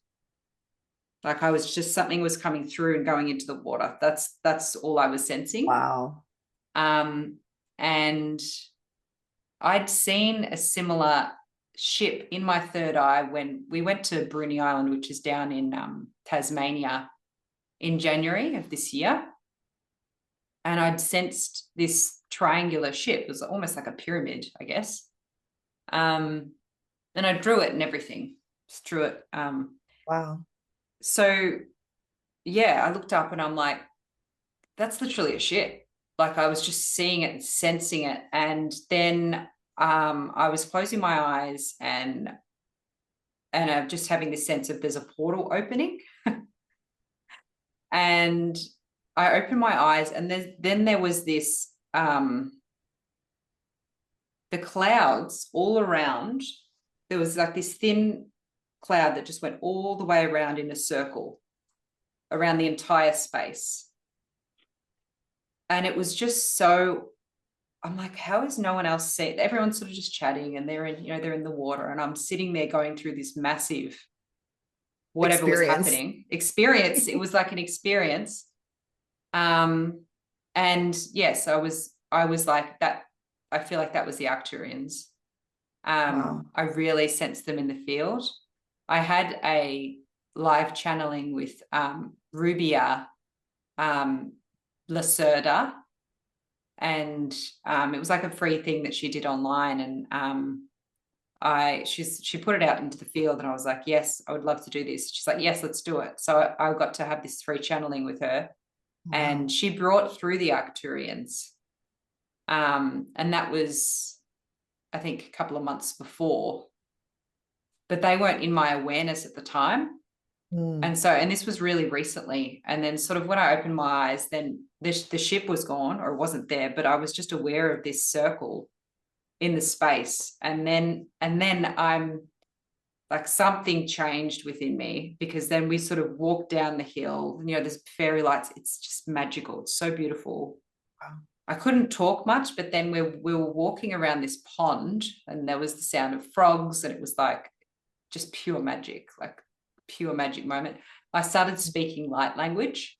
[SPEAKER 2] like I was just, something was coming through and going into the water. That's all I was sensing.
[SPEAKER 1] Wow.
[SPEAKER 2] And I'd seen a similar ship in my third eye when we went to Bruny Island, which is down in Tasmania, in January of this year. And I'd sensed this triangular ship. It was almost like a pyramid, I guess. And I drew it and everything. Just drew it.
[SPEAKER 1] Wow.
[SPEAKER 2] So yeah, I looked up and I'm like, that's literally a ship. Like I was just seeing it and sensing it. And then I was closing my eyes and just having this sense of there's a portal opening. And I opened my eyes, and then there was this, the clouds all around. There was like this thin cloud that just went all the way around in a circle around the entire space. And it was just so, I'm like, how is no one else seeing? Everyone's sort of just chatting and they're in the water, and I'm sitting there going through this massive, whatever was happening, experience. It was like an experience. And yes, I was like that. I feel like that was the Arcturians.
[SPEAKER 1] Wow.
[SPEAKER 2] I really sensed them in the field. I had a live channeling with Rubia Lacerda, And it was like a free thing that she did online, and she put it out into the field, and I was like, yes, I would love to do this. She's like, yes, let's do it. So I got to have this free channeling with her,
[SPEAKER 1] Wow.
[SPEAKER 2] and she brought through the Arcturians. And that was, I think, a couple of months before, but they weren't in my awareness at the time.
[SPEAKER 1] Mm.
[SPEAKER 2] And this was really recently. And then sort of when I opened my eyes, then the ship was gone, or it wasn't there, but I was just aware of this circle in the space. And then I'm like, something changed within me, because then we sort of walked down the hill, you know, there's fairy lights. It's just magical. It's so beautiful.
[SPEAKER 1] Wow.
[SPEAKER 2] I couldn't talk much, but then we were walking around this pond, and there was the sound of frogs, and it was like just pure magic, like pure magic moment. I started speaking light language,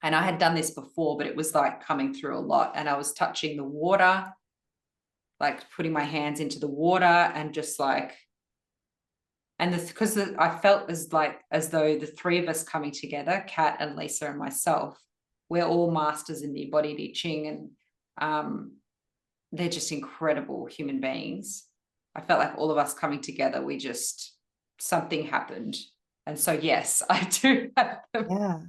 [SPEAKER 2] and I had done this before, but it was like coming through a lot. And I was touching the water, like putting my hands into the water, and just like, and because I felt as though the three of us coming together, Kat and Lisa and myself, we're all masters in the embodied I Ching, and they're just incredible human beings. I felt like all of us coming together, something happened. And so, yes, I do have them.
[SPEAKER 1] Yeah.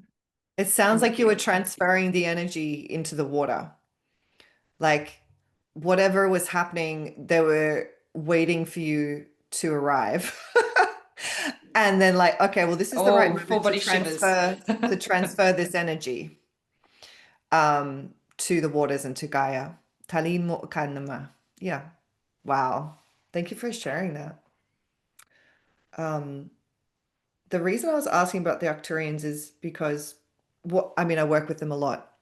[SPEAKER 1] It sounds like you were transferring the energy into the water. Like whatever was happening, they were waiting for you to arrive. And then like, okay, well, this is the right
[SPEAKER 2] Oh, full
[SPEAKER 1] moment to
[SPEAKER 2] body shivers.
[SPEAKER 1] transfer this energy to the waters and to Gaia. Talimo kanama. Yeah. Wow. Thank you for sharing that. Um, the reason I was asking about the Arcturians is because I work with them a lot.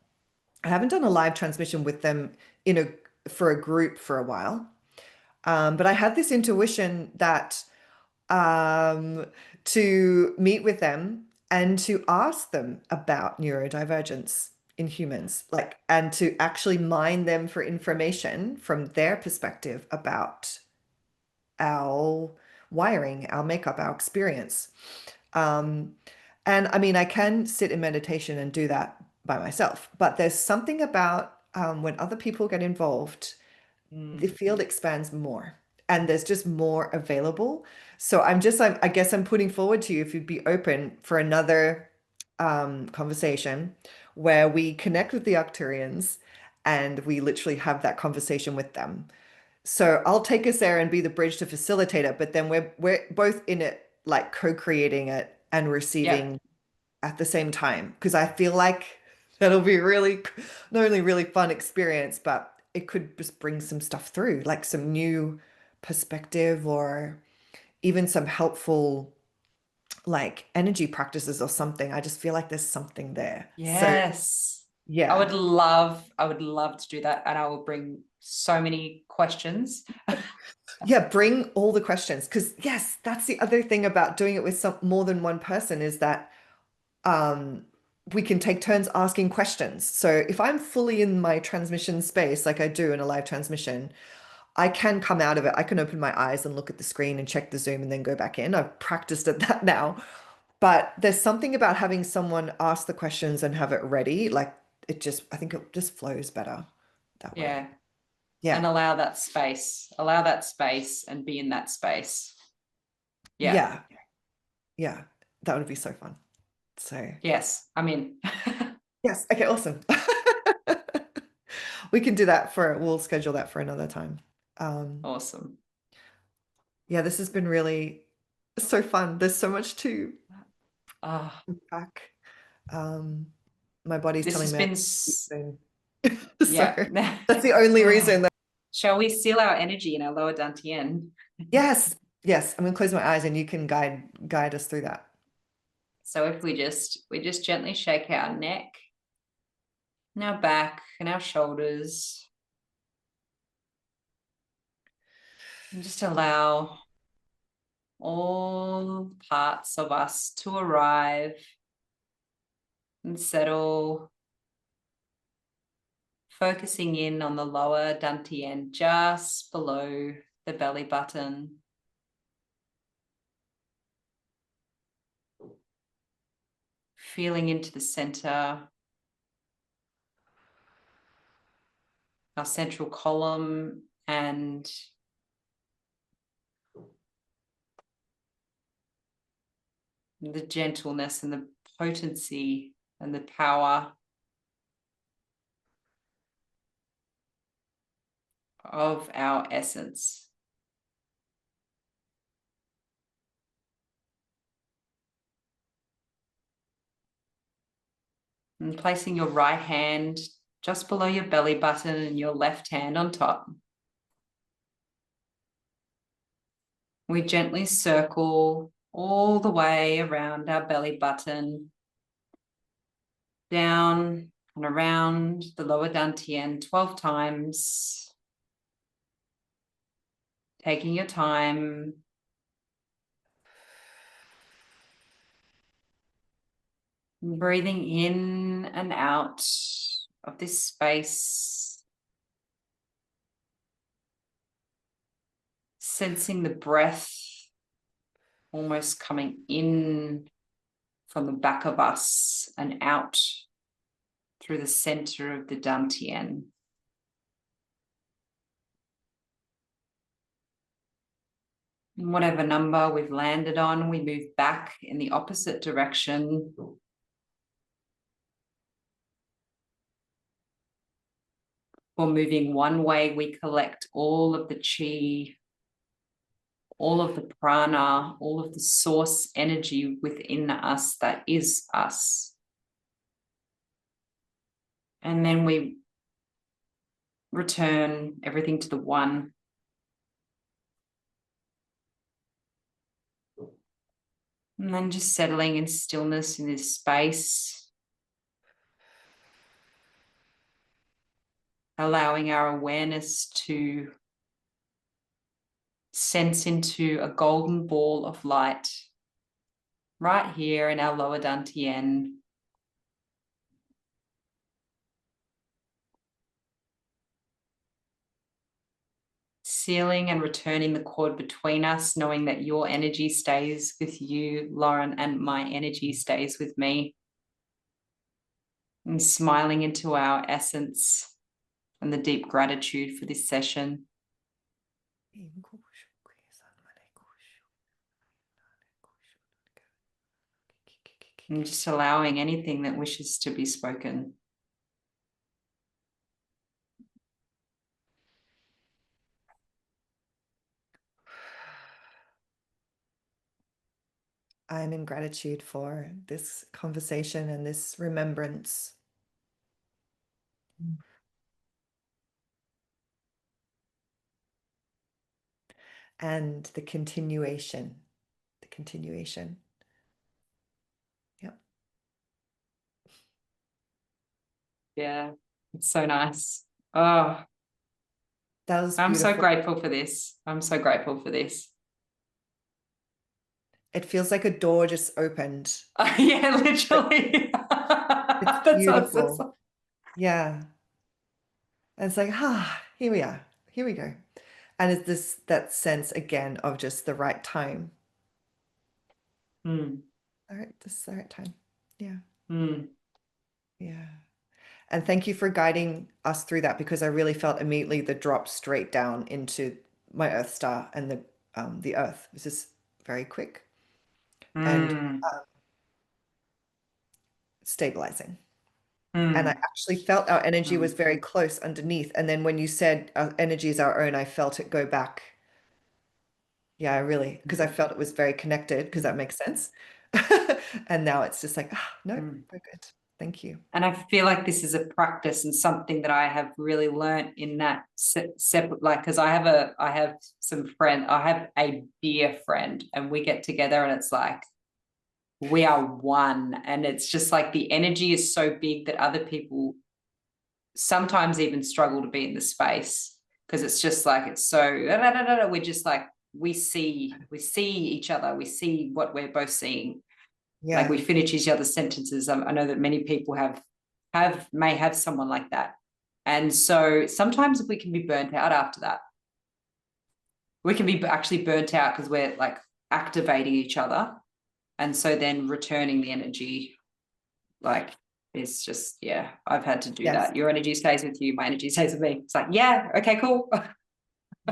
[SPEAKER 1] I haven't done a live transmission with them in for a group for a while. But I had this intuition that um, to meet with them and to ask them about neurodivergence in humans, like, and to actually mine them for information from their perspective about our wiring, our makeup, our experience. Um, and I mean, I can sit in meditation and do that by myself, but there's something about when other people get involved, the field expands more and there's just more available. So I guess I'm putting forward to you if you'd be open for another conversation where we connect with the Arcturians and we literally have that conversation with them. So I'll take us there and be the bridge to facilitate it, but then we're both in it, like co-creating it and
[SPEAKER 2] Yep.
[SPEAKER 1] receiving at the same time. Because I feel like that'll be really not only really fun experience, but it could just bring some stuff through, like some new perspective or even some helpful like energy practices or something. I just feel like there's something there. So
[SPEAKER 2] Yes.
[SPEAKER 1] yeah.
[SPEAKER 2] I would love to do that. And I will bring so many questions.
[SPEAKER 1] Yeah, bring all the questions because yes, that's the other thing about doing it with some more than one person is that um we can take turns asking questions. So if I'm fully in my transmission space like I do in a live transmission, I can come out of it. I can open my eyes and look at the screen and check the Zoom and then go back in. I've practiced at that now. But there's something about having someone ask the questions and have it ready. Like I think it just flows better that way.
[SPEAKER 2] Yeah. And
[SPEAKER 1] Yeah.
[SPEAKER 2] allow that space and be in that space. Yeah.
[SPEAKER 1] Yeah. Yeah. That would be so fun. So,
[SPEAKER 2] Yes. I'm in.
[SPEAKER 1] yes. Okay. Awesome. We'll schedule that for another time. Um,
[SPEAKER 2] Awesome.
[SPEAKER 1] yeah, this has been really so fun. There's so much to
[SPEAKER 2] Ah,
[SPEAKER 1] unpack. Um, my body's
[SPEAKER 2] this
[SPEAKER 1] telling
[SPEAKER 2] has
[SPEAKER 1] me I
[SPEAKER 2] been,
[SPEAKER 1] need to sleep soon. So
[SPEAKER 2] yeah.
[SPEAKER 1] that's the only reason that,
[SPEAKER 2] Shall we seal our energy in our lower dantian?
[SPEAKER 1] yes, yes, I'm gonna close my eyes and you can guide us through that.
[SPEAKER 2] So if we just gently shake our neck and our back and our shoulders, and just allow all parts of us to arrive and settle, focusing in on the lower dantian just below the belly button. Feeling into the center. our central column, and the gentleness and the potency and the power of our essence. And placing your right hand just below your belly button and your left hand on top. We gently circle all the way around our belly button, down and around the lower dantian 12 times. Taking your time. Breathing in and out of this space. Sensing the breath almost coming in from the back of us and out through the center of the dantian. And whatever number we've landed on, we move back in the opposite direction. Or moving one way, we collect all of the chi, all of the prana, all of the source energy within us that is us. And then we return everything to the one. And then just settling in stillness in this space. Allowing our awareness to sense into a golden ball of light right here in our lower dantian. Sealing and returning the cord between us, knowing that your energy stays with you, Lauren, and my energy stays with me. And smiling into our essence and the deep gratitude for this session. And just allowing anything that wishes to be spoken.
[SPEAKER 1] I'm in gratitude for this conversation and this remembrance. And the continuation. Yep.
[SPEAKER 2] Yeah, it's so nice. Oh,
[SPEAKER 1] That was
[SPEAKER 2] I'm
[SPEAKER 1] beautiful.
[SPEAKER 2] so grateful for this. I'm so grateful for this.
[SPEAKER 1] It feels like a door just opened.
[SPEAKER 2] Yeah, literally.
[SPEAKER 1] It's
[SPEAKER 2] That's
[SPEAKER 1] beautiful.
[SPEAKER 2] awesome.
[SPEAKER 1] Yeah. And it's like, here we are. Here we go. And it's that sense again of just the right time.
[SPEAKER 2] Mm.
[SPEAKER 1] All right, this is the right time. Yeah.
[SPEAKER 2] Mm.
[SPEAKER 1] Yeah. And thank you for guiding us through that, because I really felt immediately the drop straight down into my Earth star and the Earth. This is very quick and stabilizing. And I actually felt our energy was very close underneath. And then when you said our energy is our own, I felt it go back. Yeah, I really, because I felt it was very connected, because that makes sense. And now it's just like, no, we're good. Thank you.
[SPEAKER 2] And I feel like this is a practice and something that I have really learnt in that separate, like, because I have some friend, I have a dear friend, and we get together and it's like, we are one. And it's just like the energy is so big that other people sometimes even struggle to be in the space, because it's just like, it's so, we're just like, we see each other, we see what we're both seeing.
[SPEAKER 1] Yeah.
[SPEAKER 2] Like we finish each other's sentences. I know that many people may have someone like that. And so sometimes we can be burnt out after that. We can be actually burnt out because we're like activating each other. And so then returning the energy, like is just, yeah, I've had to do
[SPEAKER 1] Yes.
[SPEAKER 2] that. Your energy stays with you, my energy stays with me. It's like, yeah, okay, cool.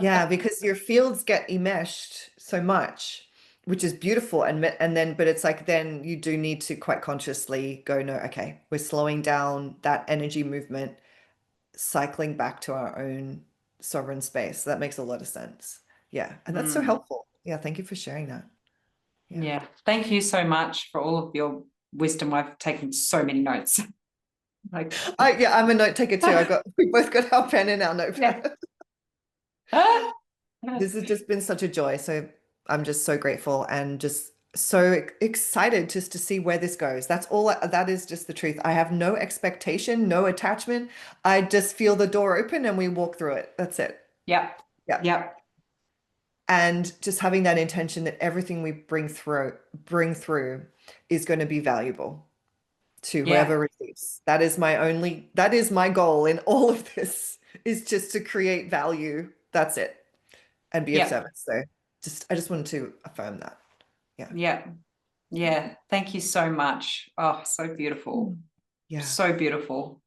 [SPEAKER 1] Yeah, because your fields get enmeshed so much, which is beautiful. And then, but it's like, then you do need to quite consciously go, no, okay, we're slowing down that energy movement, cycling back to our own sovereign space. That makes a lot of sense. Yeah. And that's so
[SPEAKER 2] Mm,
[SPEAKER 1] helpful. Yeah. Thank you for sharing that. Yeah.
[SPEAKER 2] yeah. Thank you so much for all of your wisdom. I've taken so many notes. Like,
[SPEAKER 1] Yeah, I'm a note taker too. We both got our pen and our
[SPEAKER 2] yeah.
[SPEAKER 1] notepad. This has just been such a joy. So I'm just so grateful and just so excited just to see where this goes. That is just the truth. I have no expectation, no attachment. I just feel the door open and we walk through it. That's it.
[SPEAKER 2] Yep.
[SPEAKER 1] Yeah.
[SPEAKER 2] Yep.
[SPEAKER 1] And just having that intention that everything we bring through is going to be valuable to
[SPEAKER 2] Yeah.
[SPEAKER 1] whoever receives. That is my goal in all of this, is just to create value. That's it. And be of
[SPEAKER 2] Yep.
[SPEAKER 1] service. So I just wanted to affirm that. Yeah.
[SPEAKER 2] Yep. Yeah. Thank you so much. Oh, so beautiful.
[SPEAKER 1] Yeah.
[SPEAKER 2] So beautiful.